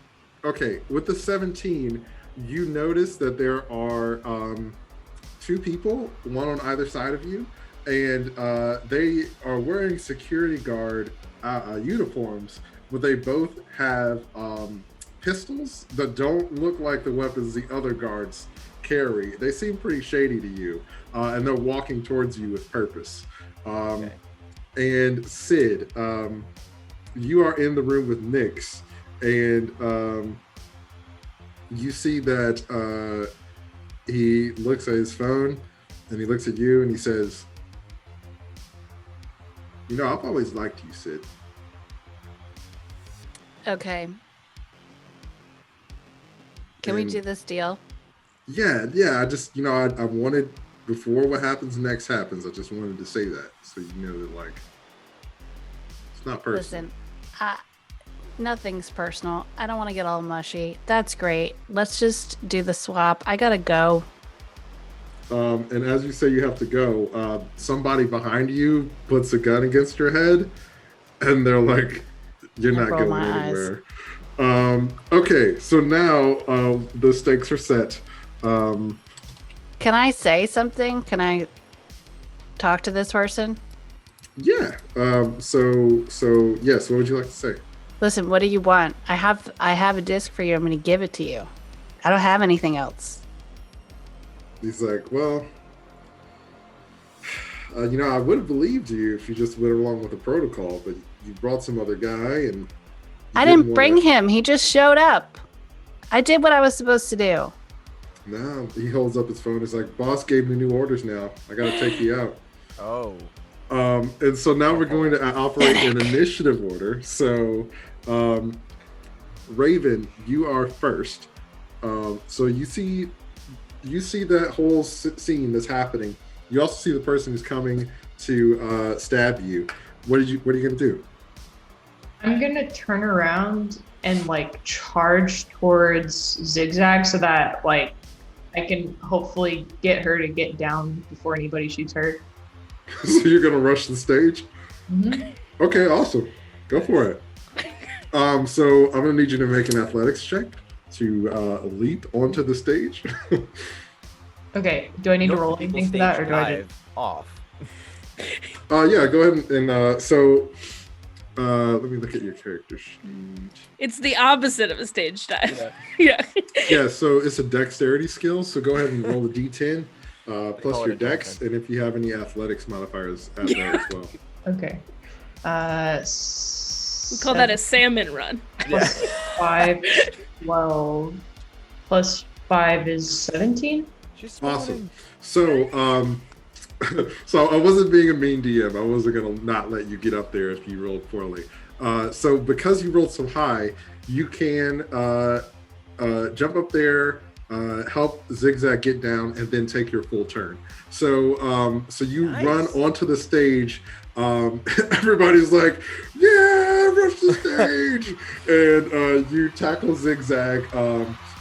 Okay, with the 17, you notice that there are two people, one on either side of you, and they are wearing security guard uniforms, but they both have pistols that don't look like the weapons the other guards carry. They seem pretty shady to you, and they're walking towards you with purpose. Okay. And Sid, you are in the room with Nyx, and you see that he looks at his phone, and he looks at you, and he says, "You know, I've always liked you, Sid." Okay. Can we do this deal? Yeah. I just, I wanted, before what happens next happens, I just wanted to say that, so you know that, like, it's not personal. Listen, nothing's personal. I don't want to get all mushy. That's great. Let's just do the swap. I gotta go. And as you say you have to go, somebody behind you puts a gun against your head, and they're like, "You're not roll going my anywhere." Okay, so now the stakes are set. Can I say something? Can I talk to this person? Yeah. So yes. What would you like to say? Listen, what do you want? I have a disc for you. I'm gonna give it to you. I don't have anything else. He's like, "Well, I would have believed you if you just went along with the protocol, but you brought some other guy, and I didn't bring him. He just showed up. I did what I was supposed to do." No, he holds up his phone. He's like, "Boss gave me new orders now. I got to take you out." Oh. And so now we're going to operate in initiative order. So, Raven, you are first. So you see that whole scene that's happening. You also see the person who's coming to stab you. What are you gonna do? I'm gonna turn around and like charge towards Zig Zag so that like I can hopefully get her to get down before anybody shoots her. So you're gonna rush the stage? Mm-hmm. Okay, awesome. Go for it. So I'm gonna need you to make an athletics check to leap onto the stage. Okay, do I need to roll anything for that, or do I just... off? Yeah, go ahead and let me look at your character sheet. It's the opposite of a stage dive. Yeah. Yeah, so it's a dexterity skill, so go ahead and roll a d10 plus your dex, and if you have any athletics modifiers, add that as well. Okay. We call that a salmon run. Plus 5, 12. Plus 5 is 17? Awesome. So, so I wasn't being a mean DM. I wasn't gonna not let you get up there if you rolled poorly. So because you rolled so high, you can jump up there, help Zig Zag get down, and then take your full turn. So so you run onto the stage. Everybody's like, "Yeah, rush the stage!" And you tackle Zig Zag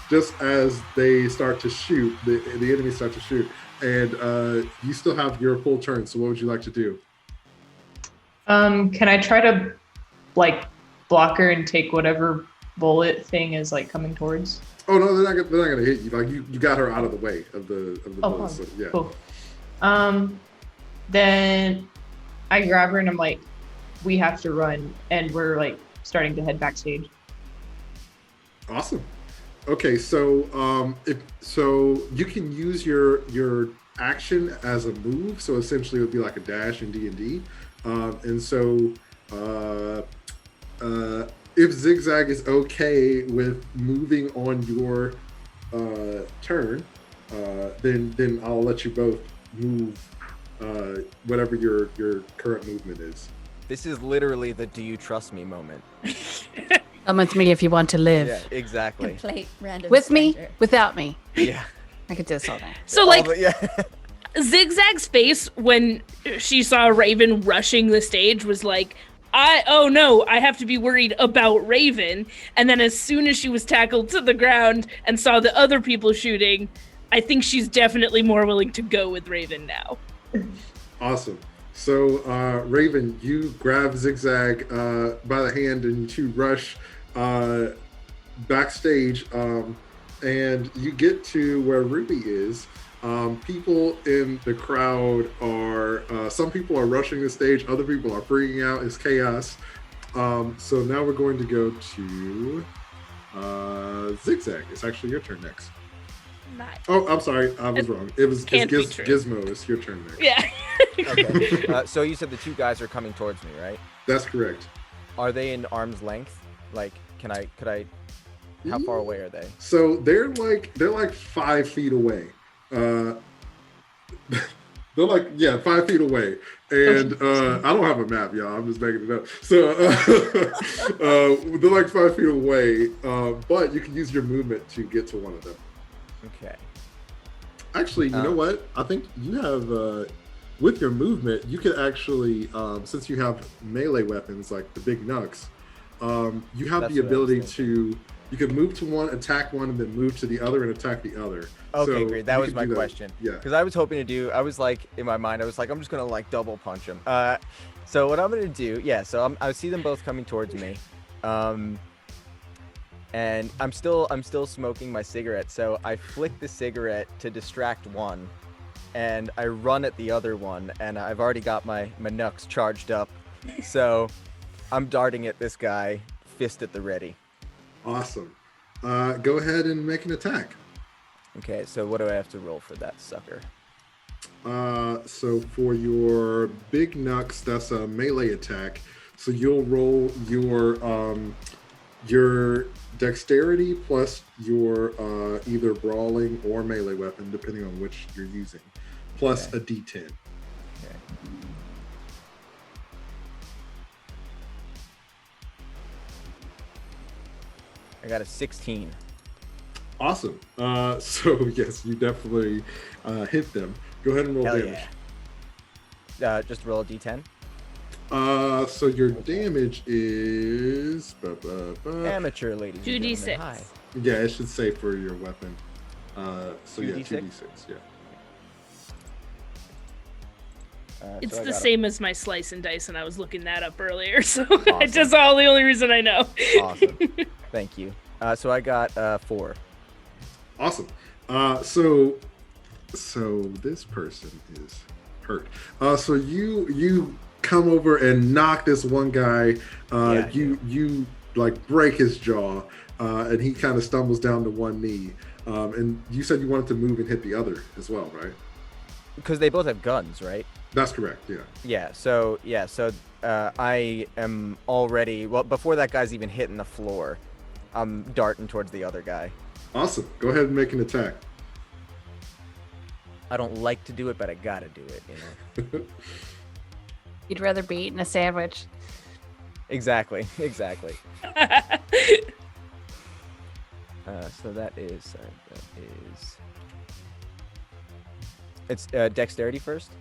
just as they start to shoot. The enemies start to shoot. And you still have your full turn. So what would you like to do? Can I try to like block her and take whatever bullet thing is like coming towards? Oh no, they're not gonna hit you. Like you got her out of the way of the bullets. So, yeah. Cool. Then I grab her and I'm like, we have to run, and we're like starting to head backstage. Awesome. Okay, so so you can use your action as a move. So essentially, it would be like a dash in D&D. And so if Zig Zag is okay with moving on your turn, then I'll let you both move whatever your current movement is. This is literally the "Do you trust me" moment. Come with me if you want to live. Yeah, exactly. Complete random With stranger. me, without me. Yeah. I could do this all day. So like yeah. Zig Zag's face when she saw Raven rushing the stage was like, oh no, I have to be worried about Raven. And then as soon as she was tackled to the ground and saw the other people shooting, I think she's definitely more willing to go with Raven now. Awesome. So, Raven, you grab Zig Zag by the hand and you rush backstage, and you get to where Ruby is. People in the crowd are, some people are rushing the stage, other people are freaking out. It's chaos. So now we're going to go to Zig Zag. It's actually your turn next. Nice. Oh, I'm sorry. I was wrong. It's Can't be true. Gizmo. It's your turn next. Yeah. Okay. So you said the two guys are coming towards me, right? That's correct. Are they in arm's length? Like, could I? How far away are they? So they're like 5 feet away. They're like 5 feet away, and I don't have a map, y'all. I'm just making it up. So they're like 5 feet away, but you can use your movement to get to one of them. Okay. Actually, you know what? I think you have with your movement, you can actually, since you have melee weapons like the big knucks, you have the ability to. You can move to one, attack one, and then move to the other and attack the other. Okay, so great. That was my question. Yeah. Because I was hoping to do. I was like in my mind. I was like, I'm just gonna like double punch him. So what I'm gonna do? Yeah. So I see them both coming towards me. And I'm still smoking my cigarette. So I flick the cigarette to distract one, and I run at the other one. And I've already got my knucks charged up. So I'm darting at this guy, fist at the ready. Awesome. Go ahead and make an attack. Okay, so what do I have to roll for that sucker? So for your big knucks, that's a melee attack. So you'll roll your dexterity plus your either brawling or melee weapon, depending on which you're using, plus a d10. Okay. I got a 16. Awesome. So yes, you definitely hit them. Go ahead and roll Hell damage. Yeah. Just roll a d10. So your damage is Amateur, ladies. 2d6. Hi. yeah, it should say for your weapon. So 2d6? 2d6, yeah. It's So I the got same as my slice and dice, and I was looking that up earlier, so Awesome. it's just all the only reason I know. Awesome. Thank you. So I got 4. Awesome. So this person is hurt. So you come over and knock this one guy. You like break his jaw, and he kind of stumbles down to one knee. And you said you wanted to move and hit the other as well, right? Because they both have guns, right? That's correct. Yeah. Yeah. So I am already before that guy's even hitting the floor. I'm darting towards the other guy. Awesome. Go ahead and make an attack. I don't like to do it, but I gotta do it. You know. You'd rather be eating a sandwich. Exactly. So that is. It's dexterity first.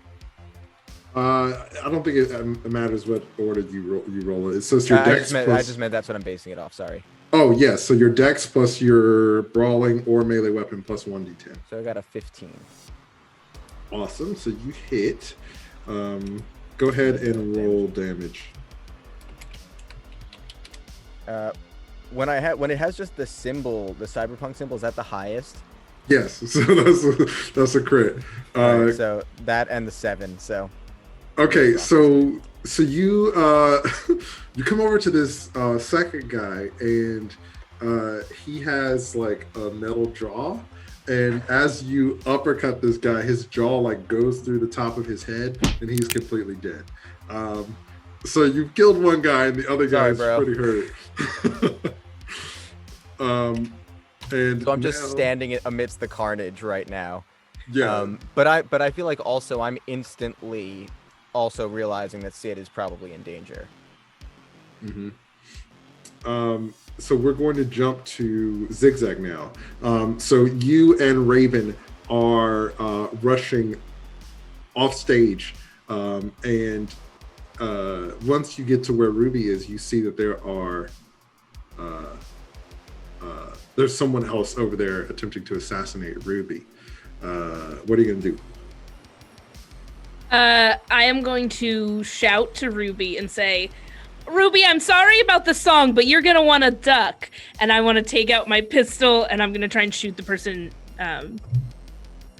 I don't think it matters what order you roll it. It's just your dex I plus. just meant that's what I'm basing it off. Sorry. Oh yes, so your dex plus your brawling or melee weapon plus 1d10. So I got a 15. Awesome. So you hit. Go ahead and roll damage. When it has just the symbol, the cyberpunk symbol, is that the highest? Yes. So that's a crit. Alright, so that and the 7. So. Okay. So you you come over to this second guy, and he has like a metal jaw. And as you uppercut this guy, his jaw like goes through the top of his head, and he's completely dead. So you've killed one guy, and the other guy is pretty hurt. And So I'm just now- standing amidst the carnage right now. Yeah. But I feel like also I'm instantly also realizing that Sid is probably in danger. So we're going to jump to Zig Zag now. So you and Ravenne are rushing off stage, and once you get to where Ruby is, you see that there's someone else over there attempting to assassinate Ruby. What are you gonna do? I am going to shout to Ruby and say, Ruby, I'm sorry about the song, but you're going to want to duck. And I want to take out my pistol, and I'm going to try and shoot the person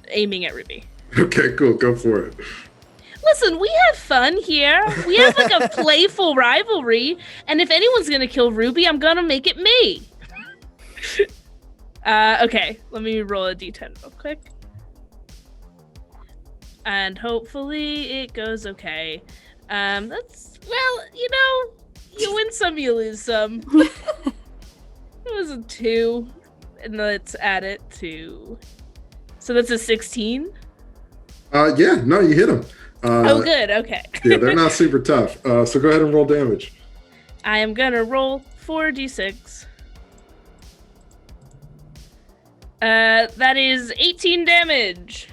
aiming at Ruby. Okay, cool. Go for it. Listen, we have fun here. We have like a playful rivalry. And if anyone's going to kill Ruby, I'm going to make it me. Okay, let me roll a d10 real quick. And hopefully it goes okay. That's, well, you know, you win some, you lose some. It was a 2. And let's add it to... So that's a 16? Yeah, no, you hit them. Oh, good, okay. Yeah, they're not super tough. So go ahead and roll damage. I am gonna roll 4d6. That is 18 damage.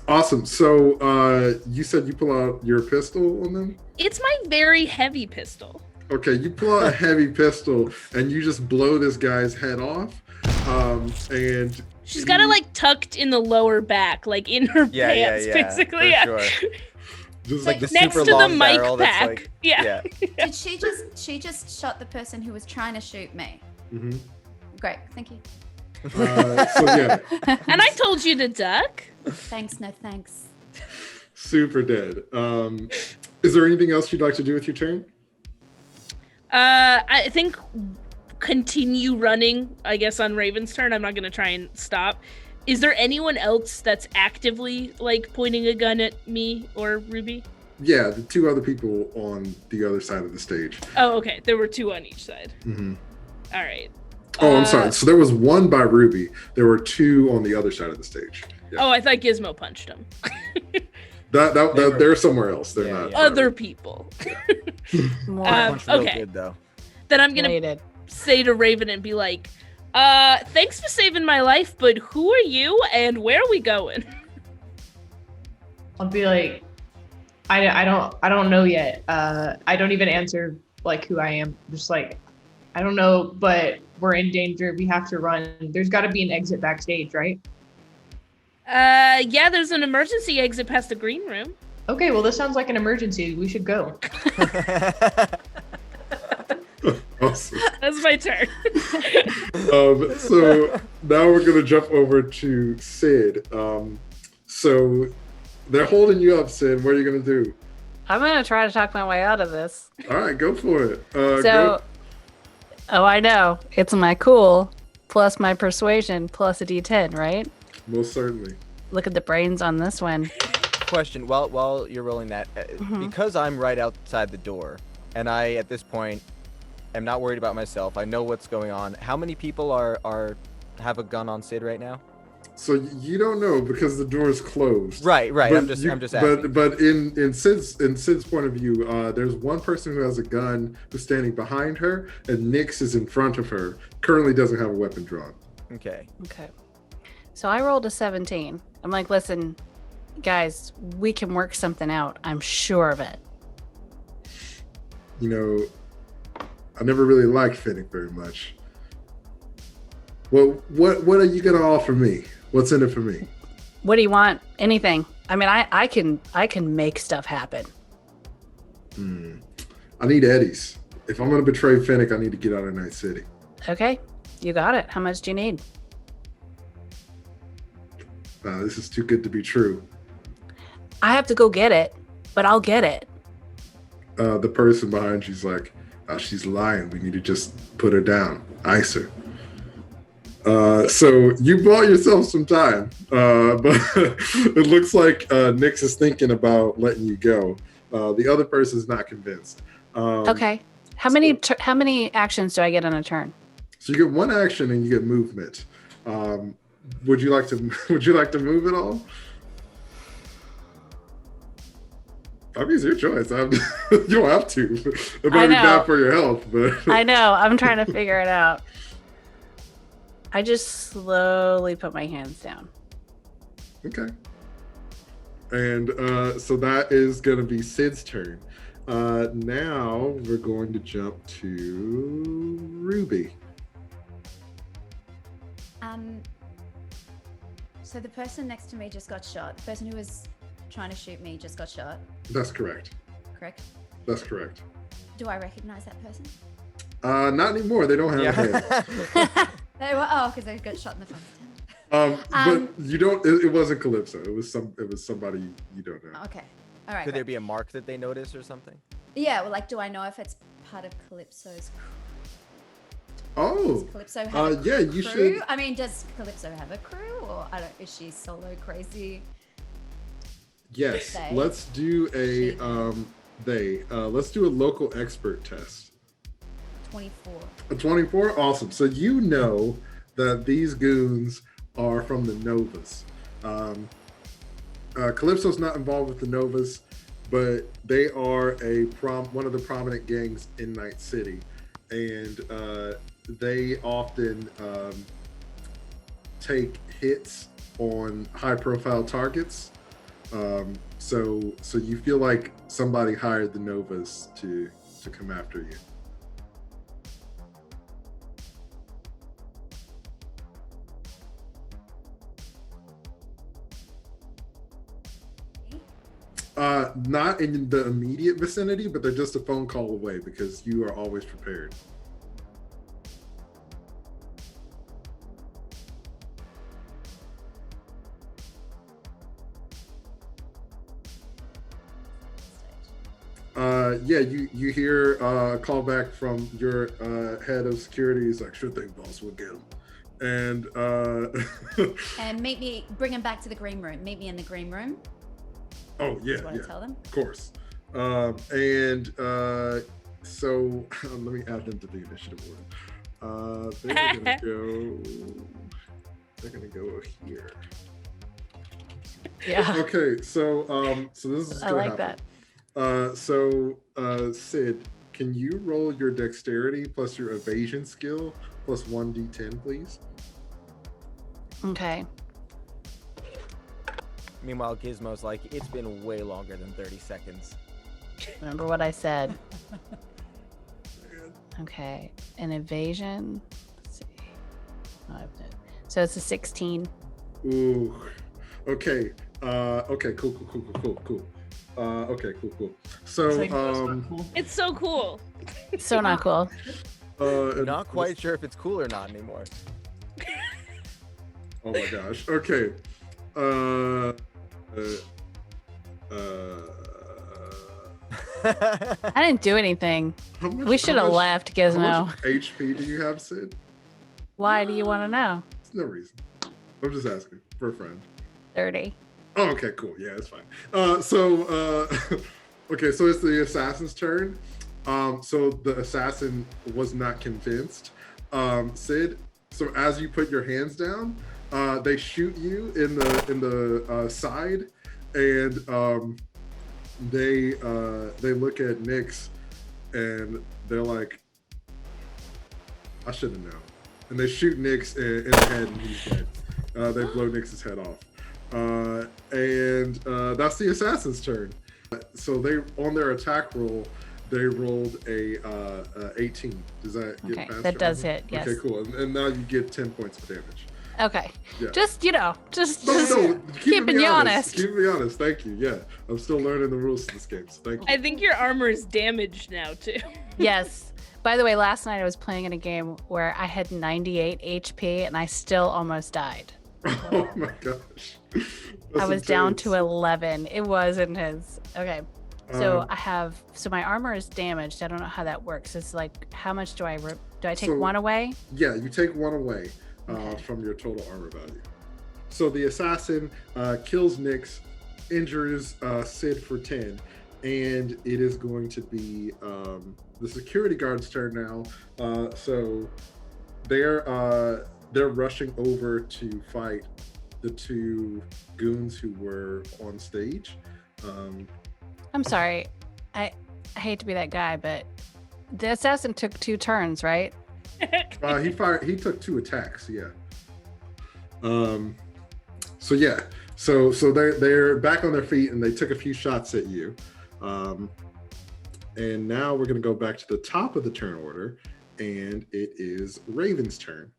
Awesome. So you said you pull out your pistol on them? It's my very heavy pistol. Okay, you pull out a heavy pistol and you just blow this guy's head off. And She's got it like tucked in the lower back, like in her pants, basically. For sure. just Like the next super to the long mic barrel that's pack. like, Yeah. Did she just shot the person who was trying to shoot me? Mhm. Great, thank you. So yeah, And I told you to duck. Thanks, no thanks. super dead. Is there anything else you'd like to do with your turn? I think continue running, I guess, on Raven's turn. I'm not going to try and stop. Is there anyone else that's actively, like, pointing a gun at me or Ruby? Yeah, the two other people on the other side of the stage. Oh, okay. There were 2 on each side. Mm-hmm. All right. Oh, I'm sorry. So there was 1 by Ruby. There were 2 on the other side of the stage. Yeah. Oh, I thought Gizmo punched him. They're somewhere else. They're Yeah, not. yeah. Other people. More Punch real okay. good, though. Then I'm going to related. say to Raven and be like, thanks for saving my life, but who are you and where are we going? I'll be like, I don't know yet. I don't even answer like who I am. Just like, I don't know, but we're in danger. We have to run. There's got to be an exit backstage, right? Yeah, there's an emergency exit past the green room. Okay, well, this sounds like an emergency. We should go. Awesome. That's my turn. So now we're gonna jump over to Sid. So they're holding you up, Sid. What are you gonna do? I'm gonna try to talk my way out of this. All right, go for it. Oh, I know. It's my cool plus my persuasion plus a D10, right? Most certainly. Look at the brains on this one. Question, while you're rolling that, because I'm right outside the door, and I, at this point, am not worried about myself, I know what's going on, how many people have a gun on Sid right now? So you don't know because the door is closed. Right. But I'm just asking. But in Sid's point of view, there's one person who has a gun who's standing behind her, and Nyx is in front of her. Currently doesn't have a weapon drawn. Okay. So I rolled a 17. I'm like, listen, guys, we can work something out. I'm sure of it. You know, I never really liked Finnick very much. Well, what are you gonna offer me? What's in it for me? What do you want? Anything. I mean, I can make stuff happen. I need eddies. If I'm gonna betray Finnick, I need to get out of Night City. Okay, you got it. How much do you need? This is too good to be true. I have to go get it, but I'll get it. The person behind you's like, she's lying. We need to just put her down, ice her. So you bought yourself some time, but it looks like Nyx is thinking about letting you go. The other person's not convinced. Okay. How many actions do I get on a turn? So you get 1 action and you get movement. Would you like to move at all? I mean, it's your choice. You don't have to. It might be bad for your health, but I know. I'm trying to figure it out. I just slowly put my hands down. Okay. And so that is going to be Sid's turn. Now we're going to jump to Ruby. So the person next to me just got shot. The person who was trying to shoot me just got shot. That's correct. Correct? That's correct. Do I recognize that person? Not anymore. They don't have a head. They were because they got shot in the front. But you don't. It wasn't Calypso. It was somebody you don't know. Okay. All right. Could there be a mark that they notice or something? Yeah. Well, like, do I know if it's part of Calypso's? Oh. Does Calypso have a yeah. crew? You should. I mean, does Calypso have a crew, or is she solo crazy? Yes. They. Let's do a let's do a local expert test. 24. A 24. Awesome. So you know that these goons are from the Novas. Calypso's not involved with the Novas, but they are one of the prominent gangs in Night City, and they often take hits on high-profile targets. So you feel like somebody hired the Novas to come after you. Not in the immediate vicinity, but they're just a phone call away because you are always prepared. Yeah, you hear a call back from your head of security. He's like, "Sure thing, boss, we'll get him." And and bring him back to the green room. Meet me in the green room. Oh yeah, That's what I tell them. Of course. So let me add them to the initiative order. They're gonna go here. Yeah. Okay, so this is. I like that. Sid, can you roll your dexterity plus your evasion skill plus 1d10, please? Okay. Meanwhile, Gizmo's like, it's been way longer than 30 seconds. Remember what I said. Okay. An evasion. Let's see. So it's a 16. Ooh. Okay. Okay. Cool. Okay. Cool. So It's so cool. So not cool. Not quite sure if it's cool or not anymore. Oh my gosh. Okay. I didn't do anything. We should have left, How Gizmo. much HP do you have, Sid? Why do you want to know? There's no reason. I'm just asking for a friend. 30. Oh, okay, cool. Yeah, it's fine. Okay, so it's the assassin's turn. So the assassin was not convinced. Sid, so as you put your hands down, they shoot you in the side, and they look at Nyx, and they're like, "I should have known." And they shoot Nyx in the head, and he's dead. They blow Nyx's head off. And that's the assassin's turn. So they, on their attack roll, they rolled a 18. Does that get Okay, past that your does armor? hit, yes. Okay, cool. And now you get 10 points of damage. Okay. Yeah. Just No, keeping you honest. Keeping me honest. Thank you. Yeah, I'm still learning the rules of this game. So thank you. I think your armor is damaged now too. Yes. By the way, last night I was playing in a game where I had 98 HP and I still almost died. Oh my gosh. I was down to 11. It was intense. Okay. So my armor is damaged. I don't know how that works. It's like, how much do I take one away? Yeah, you take one away from your total armor value. So the assassin kills Nyx, injures Sid for 10, and it is going to be the security guard's turn now. So they're they're rushing over to fight the two goons who were on stage. I'm sorry. I hate to be that guy, but the assassin took 2 turns, right? He took 2 attacks. Yeah. So yeah. So they're back on their feet and they took a few shots at you. And now we're going to go back to the top of the turn order, and it is Raven's turn.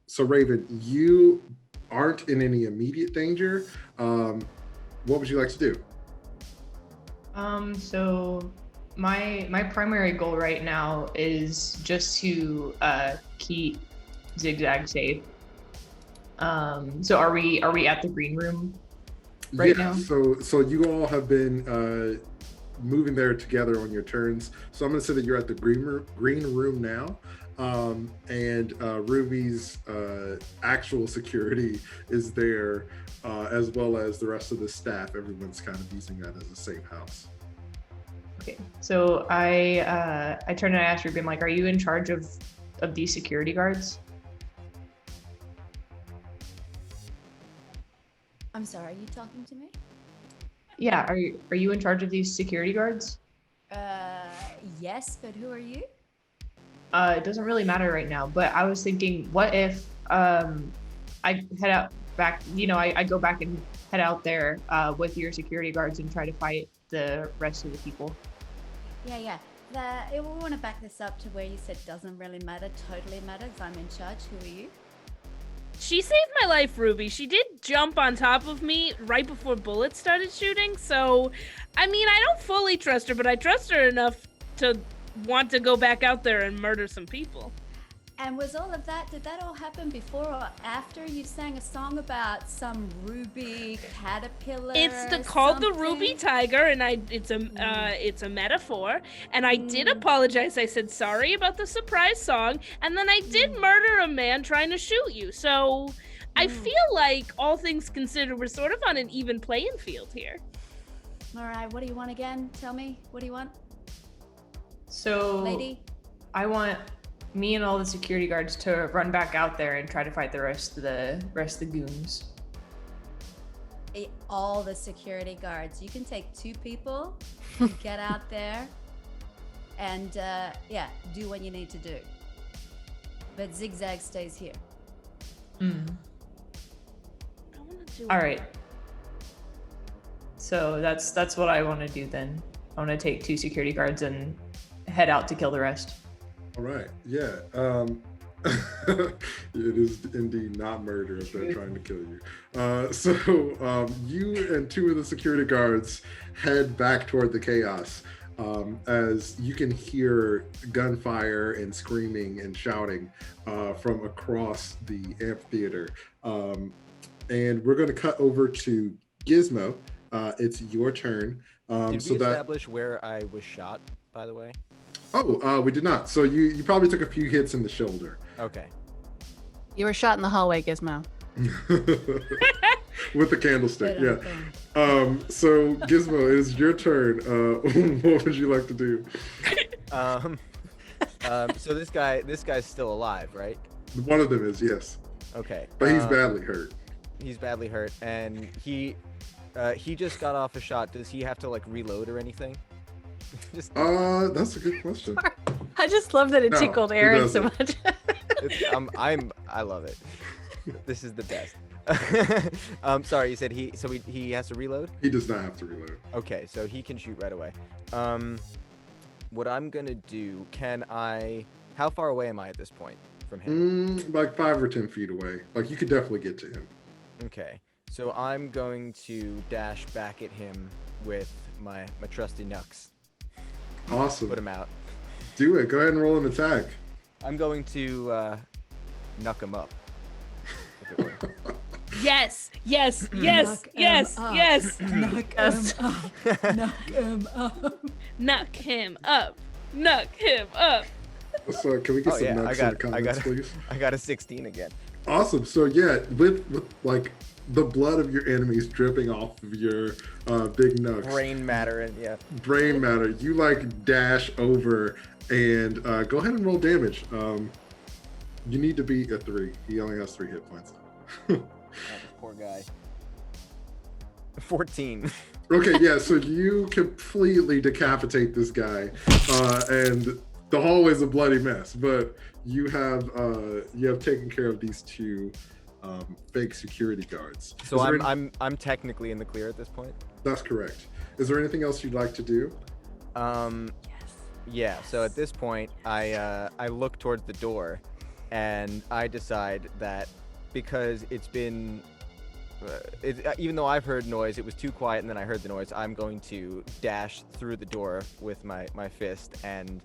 So Raven, you aren't in any immediate danger. What would you like to do? So my primary goal right now is just to keep Zig Zag safe. So are we at the green room right now? So you all have been moving there together on your turns. So I'm going to say that you're at the green room now. And Ruby's actual security is there, as well as the rest of the staff. Everyone's kind of using that as a safe house. Okay, so I turn and I ask Ruby, I'm like, are you in charge of these security guards? I'm sorry, are you talking to me? Yeah, are you in charge of these security guards? Yes, but who are you? It doesn't really matter right now, but I was thinking, what if I head out back, I go back and head out there with your security guards and try to fight the rest of the people? Yeah. We want to back this up to where you said doesn't really matter, totally matters. I'm in charge. Who are you? She saved my life, Ruby. She did jump on top of me right before bullets started shooting, so, I mean, I don't fully trust her, but I trust her enough to want to go back out there and murder some people. And was all of that, did that all happen before or after you sang a song about some ruby caterpillar? It's called the Ruby Tiger, and it's a metaphor. And I did apologize. I said sorry about the surprise song, and then I did murder a man trying to shoot you. So I feel like, all things considered, we're sort of on an even playing field here. All right, what do you want again? Tell me, what do you want? So, lady? I want me and all the security guards to run back out there and try to fight the rest of the goons. All the security guards. You can take 2 people, get out there, and do what you need to do. But Zig Zag stays here. All right. So that's what I want to do then. I want to take 2 security guards and head out to kill the rest. All right. Yeah. It is indeed not murder if they're trying to kill you. So you and 2 of the security guards head back toward the chaos, as you can hear gunfire and screaming and shouting from across the amphitheater. And we're going to cut over to Gizmo. It's your turn. Did we establish where I was shot, by the way? Oh, we did not. So you probably took a few hits in the shoulder. Okay. You were shot in the hallway, Gizmo. With the candlestick, yeah. So Gizmo, it is your turn. What would you like to do? So this guy's still alive, right? One of them is, yes. Okay. But he's badly hurt. He's badly hurt, and he just got off a shot. Does he have to like reload or anything? That's a good question. I just love that it tickled Erin so much. I love it. This is the best. Sorry, you said he has to reload? He does not have to reload. Okay, so he can shoot right away. What I'm gonna do, how far away am I at this point from him? Like 5 or 10 feet away. Like you could definitely get to him. Okay, so I'm going to dash back at him with my trusty knucks. Awesome. Put him out. Do it. Go ahead and roll an attack. I'm going to knuck him up. Yes. Knock him up. Knock him up. So can we get some knocks in the comments, please? I got a 16 again. Awesome. So yeah, with like the blood of your enemies dripping off of your big knucks. Brain matter and Brain matter. You like dash over and go ahead and roll damage. You need to beat a 3. He only has 3 hit points. This poor guy. 14. Okay, yeah, so you completely decapitate this guy, and the hallway's a bloody mess, but you have taken care of these 2 fake security guards. So I'm technically in the clear at this point. That's correct. Is there anything else you'd like to do? Yeah, so at this point, I look towards the door, and I decide that because it's been, even though I've heard noise, it was too quiet, and then I heard the noise, I'm going to dash through the door with my fist and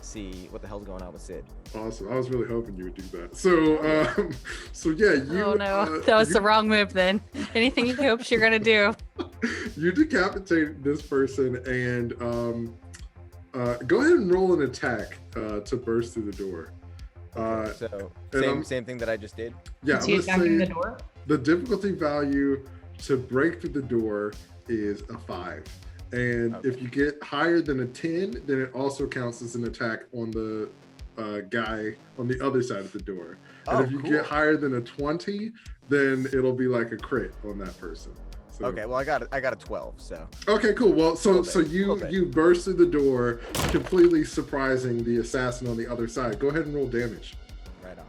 see what the hell's going on with Sid. Awesome. I was really hoping you would do that. So yeah, you. Oh no, that was the wrong move then. Anything you hoped you're gonna do. You decapitate this person and go ahead and roll an attack to burst through the door. So same thing that I just did. Yeah, Is he attacking the door? The difficulty value to break through the door is a 5. And if you get higher than a 10, then it also counts as an attack on the guy on the other side of the door. And if you get higher than a 20, then it'll be like a crit on that person. So. Okay, well I got a 12, so. Okay, cool. Well, so you burst through the door, completely surprising the assassin on the other side. Go ahead and roll damage. Right on.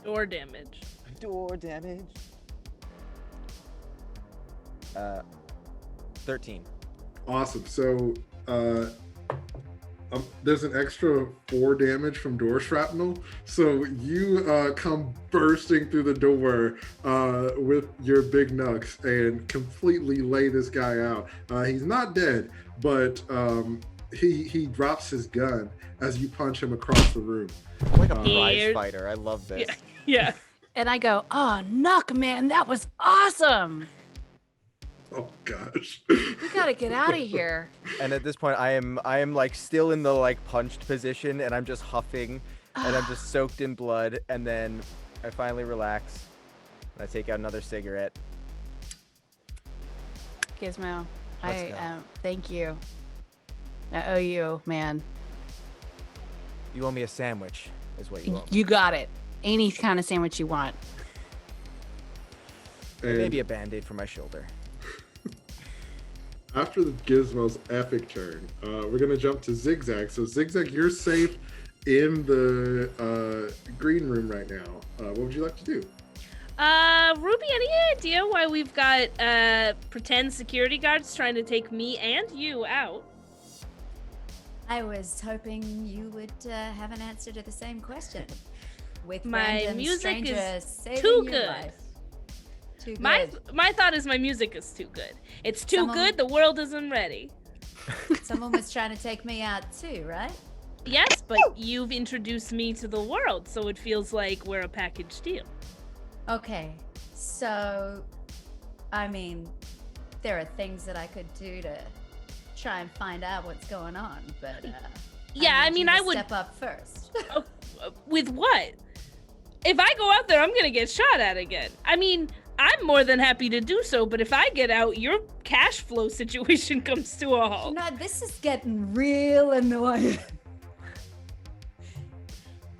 Door damage. Door damage. 13. Awesome. So there's an extra 4 damage from door shrapnel. So you come bursting through the door with your big knucks and completely lay this guy out. He's not dead, but he drops his gun as you punch him across the room. I'm like a prize fighter. I love this. Yeah. And I go, oh, Nuck, man, that was awesome. Oh gosh. We gotta get out of here. And at this point, I am like still in the like punched position, and I'm just huffing, and I'm just soaked in blood. And then I finally relax, and I take out another cigarette. Gizmo, Let's go. thank you. I owe you, man. You owe me a sandwich, is what you owe me. You got it. Any kind of sandwich you want. And Maybe a band-aid for my shoulder. after the Gizmo's epic turn, we're gonna jump to Zig Zag. So Zig Zag, you're safe in the green room right now. What would you like to do? Ruby, any idea why we've got pretend security guards trying to take me and you out? I was hoping you would have an answer to the same question. With My random music stranger is saving too your good. life. Too good. My thought is my music is too good. It's too Someone- good. The world isn't ready. Someone was trying to take me out too, right? Yes, but you've introduced me to the world, so it feels like we're a package deal. Okay, so, I mean, there are things that I could do to try and find out what's going on, but Yeah, I need mean, you I to would. step up first. With what? If I go out there, I'm gonna get shot at again. I mean, I'm more than happy to do so, but if I get out, your cash flow situation comes to a halt. No, this is getting real annoying.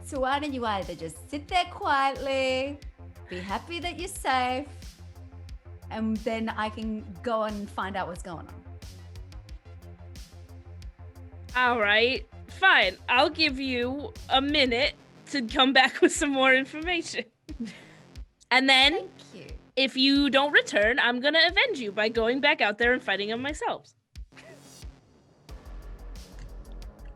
So why don't you either just sit there quietly, be happy that you're safe, and then I can go and find out what's going on. All right, fine. I'll give you a minute to come back with some more information. And then, Thank you. if you don't return, I'm gonna avenge you by going back out there and fighting them myself.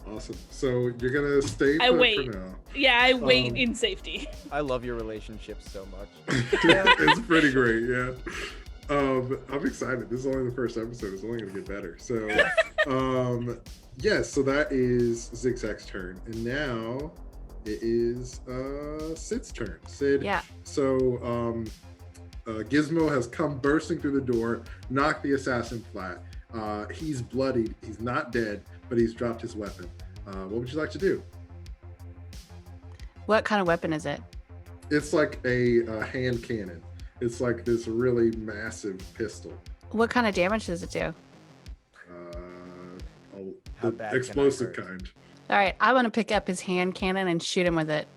Awesome. So you're gonna stay I put wait. for now. Yeah, I wait Um, in safety. I love your relationship so much. It's pretty great, yeah. I'm excited. This is only the first episode. It's only gonna get better. So, yes. So that is Zig Zag's turn, and now it is Sid's turn. Sid. Yeah. So, Gizmo has come bursting through the door, knocked the assassin flat. He's bloodied. He's not dead, but he's dropped his weapon. What would you like to do? What kind of weapon is it? It's like a hand cannon. It's like this really massive pistol. What kind of damage does it do? Oh, How the bad can I explosive hurt? kind. All right, I want to pick up his hand cannon and shoot him with it.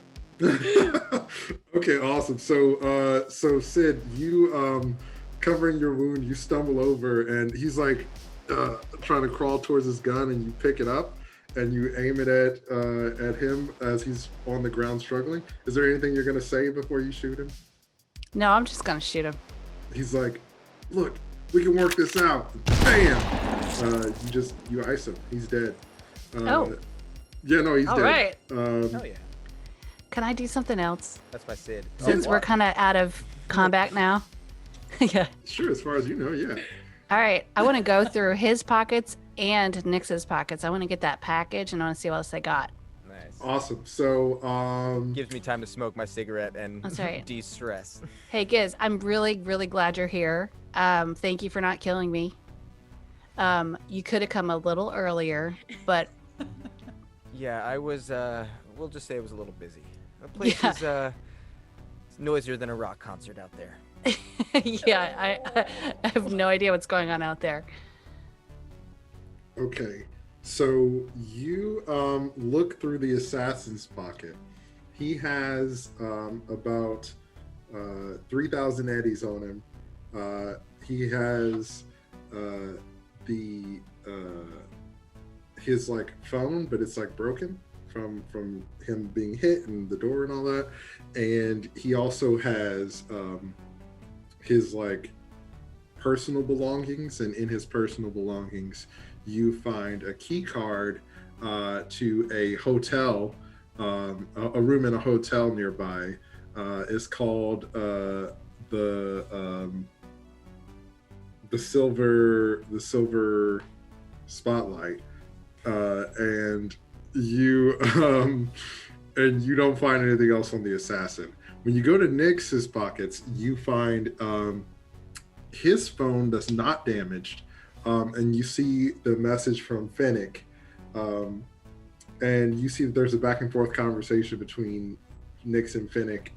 Okay, awesome. So Sid, you covering your wound, you stumble over, and he's like trying to crawl towards his gun, and you pick it up and you aim it at him as he's on the ground struggling. Is there anything you're gonna say before you shoot him? No, I'm just gonna shoot him. He's like, look, we can work this out. Bam! You ice him. He's dead. Oh. Yeah, no, he's All dead. right. Oh yeah, Can I do something else? that's my Sid. Since we're kind of out of combat now. Yeah. Sure, as far as you know, yeah. All right. I want to go through his pockets and Nyx's pockets. I want to get that package and I want to see what else they got. Nice. Awesome. So, Gives me time to smoke my cigarette and That's right. de-stress. Hey, Giz, I'm really, really glad you're here. Thank you for not killing me. You could have come a little earlier, but Yeah, I was. We'll just say I was a little busy. The place is it's noisier than a rock concert out there. yeah, I have no idea what's going on out there. okay. So you look through the assassin's pocket. He has about 3,000 eddies on him. He has his like phone, but it's like broken from him being hit and the door and all that. And he also has his like personal belongings, and in his personal belongings you find a key card to a hotel, a room in a hotel nearby. It's called the silver spotlight, and you don't find anything else on the assassin. When you go to Nyx's pockets, you find his phone that's not damaged, and you see the message from Fennec, and you see that there's a back and forth conversation between Nyx and Fennec,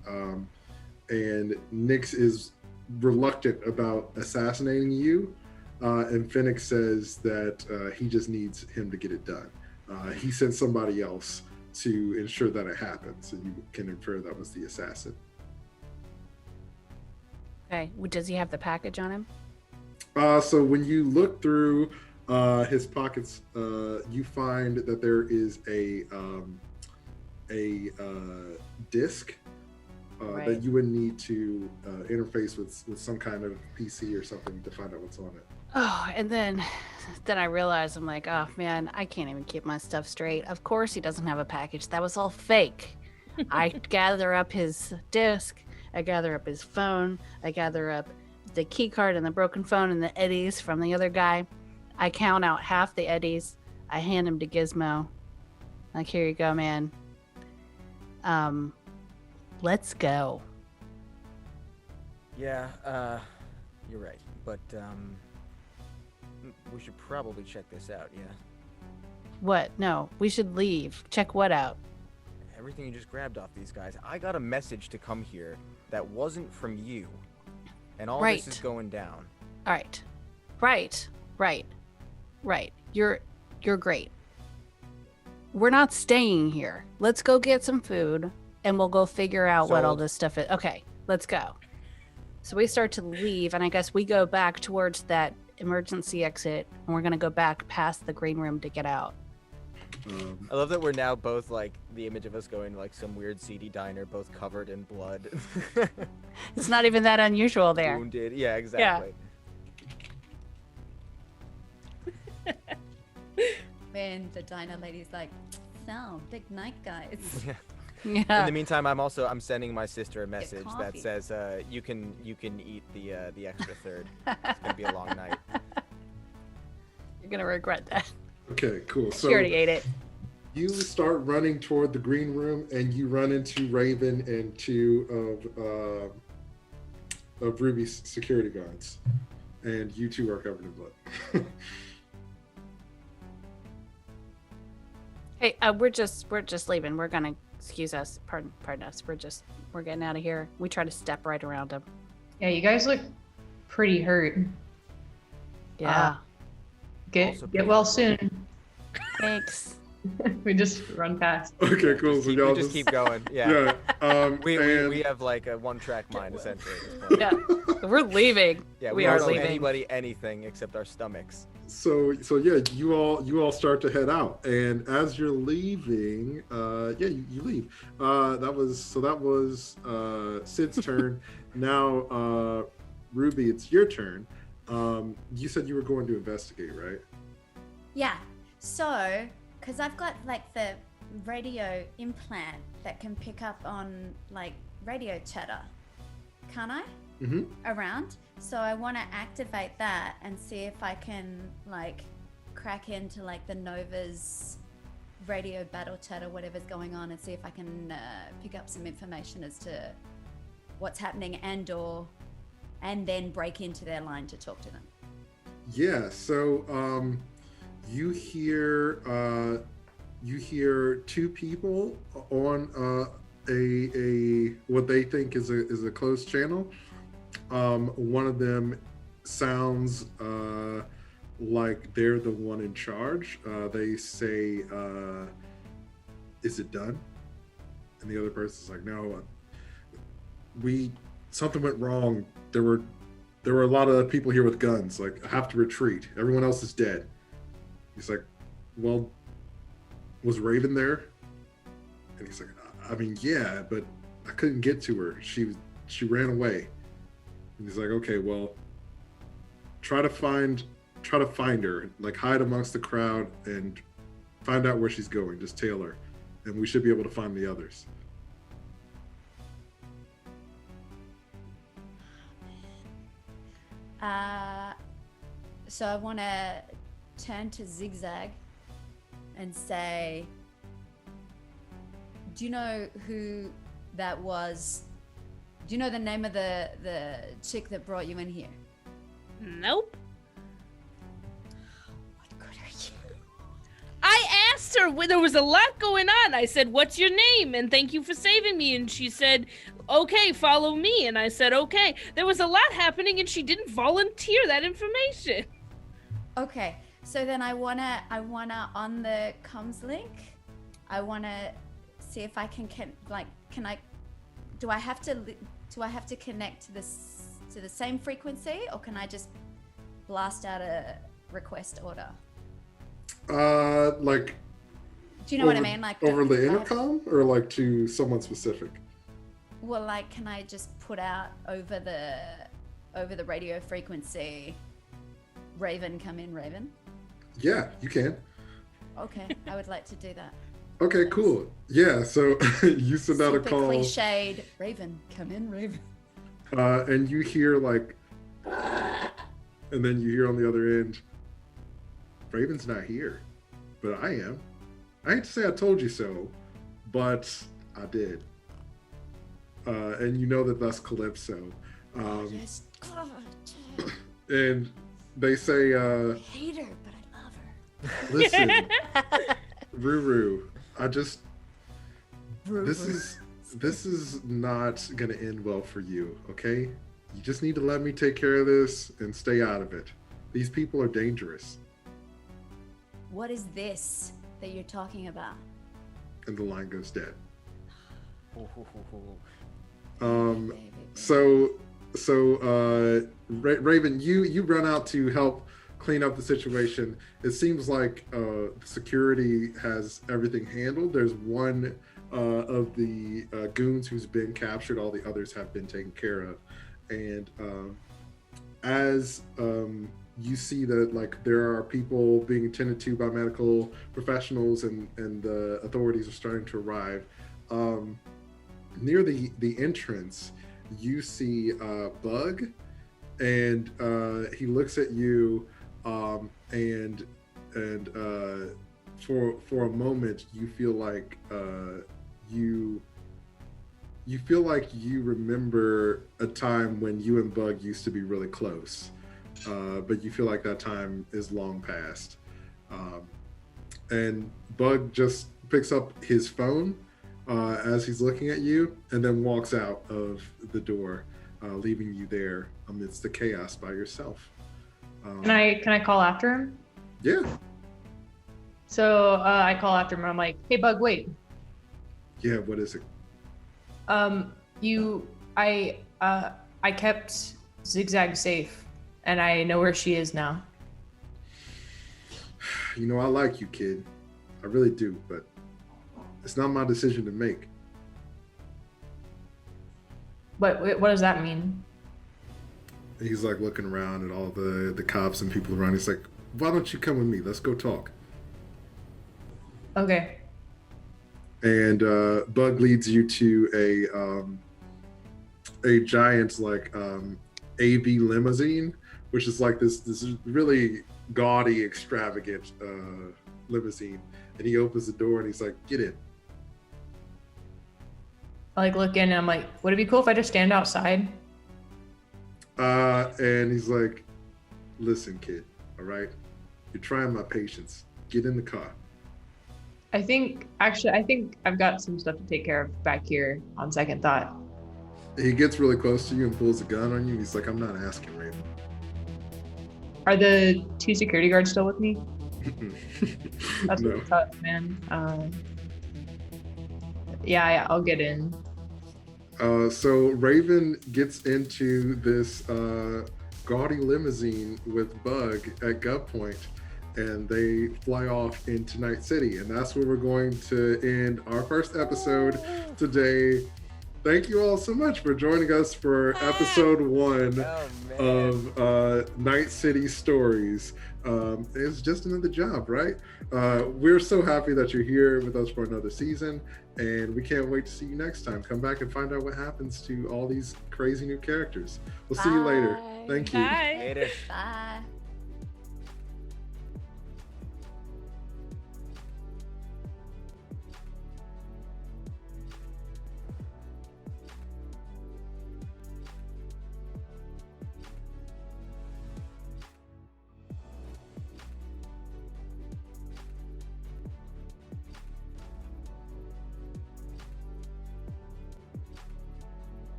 and Nyx is reluctant about assassinating you, and Fennec says that he just needs him to get it done. He sent somebody else to ensure that it happens, and you can infer that was the assassin. Okay. Does he have the package on him? So when you look through his pockets, you find that there is a disc Right. that you would need to interface with some kind of PC or something to find out what's on it. Oh, and then I realized, I'm like, oh man, I can't even keep my stuff straight. Of course he doesn't have a package. That was all fake. I gather up his disc, I gather up his phone, I gather up the key card and the broken phone and the eddies from the other guy. I count out half the eddies. I hand him to Gizmo. Like, here you go, man. Let's go. Yeah, you're right. But we should probably check this out. Yeah. What? No, we should leave. Check what out? Everything you just grabbed off these guys. I got a message to come here that wasn't from you, and all this is Right. going down. All right. Right. You're great. We're not staying here. Let's go get some food and we'll go figure out what all Sold. this stuff is. Okay, let's go. So we start to leave, and I guess we go back towards that emergency exit, and we're gonna go back past the green room to get out. I love that we're now both like the image of us going to like some weird seedy diner, both covered in blood. It's not even that unusual there. Wounded. Yeah, exactly. Man, the diner lady's like, so big night, guys. Yeah. Yeah. In the meantime, I'm sending my sister a message that coffee. says you can eat the extra third. It's gonna be a long night. You're gonna regret that. Okay, cool. So She already ate it. you start running toward the green room, and you run into Raven and two of Ruby's security guards, and you two are covered in blood. Hey, we're just leaving. We're gonna excuse us. Pardon us. We're getting out of here. We try to step right around him. Yeah, you guys look pretty hurt. Yeah. Also Get well soon. Thanks. We just run past. Okay, cool. So We y'all just keep going. Yeah. We and have like a one-track mind essentially at this point. Yeah, we're leaving. Yeah, we we are don't owe leaving. anybody anything except our stomachs. so yeah, you all start to head out, and as you're leaving, you leave. That was Sid's turn. Now, Ruby, it's your turn. You said you were going to investigate, right? Yeah. So, because I've got like the radio implant that can pick up on like radio chatter, can't I? Mm-hmm. Around. So I want to activate that and see if I can like crack into like the Nova's radio battle chat or whatever's going on, and see if I can pick up some information as to what's happening and then break into their line to talk to them. Yeah. So you hear two people on a what they think is a closed channel. One of them sounds like they're the one in charge. They say, "Is it done?" And the other person's like, "No, something went wrong. There were a lot of people here with guns. Like, I have to retreat. Everyone else is dead." He's like, "Well, was Raven there?" And he's like, "I mean, yeah, but I couldn't get to her. She ran away." And he's like, "Okay, well, try to find her. Like, hide amongst the crowd and find out where she's going. Just tail her, and we should be able to find the others." So I want to turn to Zig Zag and say, "Do you know who that was? Do you know the name of the chick that brought you in here?" Nope. What good are you? I asked her when there was a lot going on. I said, "What's your name? And thank you for saving me." And she said, "Okay, follow me." And I said, "Okay." There was a lot happening and she didn't volunteer that information. Okay, so then I wanna on the comms link, I wanna see if I can do I have to connect to the same frequency, or can I just blast out a request order? Like, Do you know what I mean? Like over the I have- intercom, or like to someone specific? Well, like, can I just put out over the radio frequency, "Raven, come in, Raven"? Yeah, you can. Okay, I would like to do that. Okay, cool. Yeah, so you send out a Super call, cliched, "Raven, come in, Raven." and you hear like, and then you hear on the other end, "Raven's not here, but I am. I hate to say I told you so, but I did." And you know that that's Calypso. Yes. God, And they say, I hate her, but I love her. "Listen, Ruru, this is not gonna end well for you, okay? You just need to let me take care of this and stay out of it. These people are dangerous." What is this that you're talking about? And the line goes dead. Baby. Raven, you run out to help clean up the situation. It seems like security has everything handled. There's one of the goons who's been captured. All the others have been taken care of. And as you see that, like, there are people being attended to by medical professionals, and the authorities are starting to arrive. Near the entrance, you see Bug, and he looks at you, and for a moment you feel like you remember a time when you and Bug used to be really close, but you feel like that time is long past. And Bug just picks up his phone as he's looking at you, and then walks out of the door, leaving you there amidst the chaos by yourself. Can I call after him? Yeah. So I call after him. I'm like, "Hey, Bug, wait. Yeah, what is it? I kept Zig Zag safe, and I know where she is now." You know, I like you, kid. I really do, but it's not my decision to make. But what does that mean? And he's like looking around at all the cops and people around. He's like, why don't you come with me? Let's go talk. Okay. And Bug leads you to a giant like AV limousine, which is like this really gaudy, extravagant limousine. And he opens the door and he's like, get in. I like look in and I'm like, would it be cool if I just stand outside? And he's like, listen, kid, all right? You're trying my patience. Get in the car. I think I've got some stuff to take care of back here on second thought. He gets really close to you and pulls a gun on you. He's like, I'm not asking, Ravenne. Are the 2 security guards still with me? That's No. tough, man. Yeah, I'll get in. So Ravenne gets into this gaudy limousine with Bug at gunpoint, and they fly off into Night City. And that's where we're going to end our first episode today. Thank you all so much for joining us for episode 1 of Night City Stories. It's just another job, right? We're so happy that you're here with us for another season, and we can't wait to see you next time. Come back and find out what happens to all these crazy new characters. We'll see you later. Thank you. Bye. Later. Bye.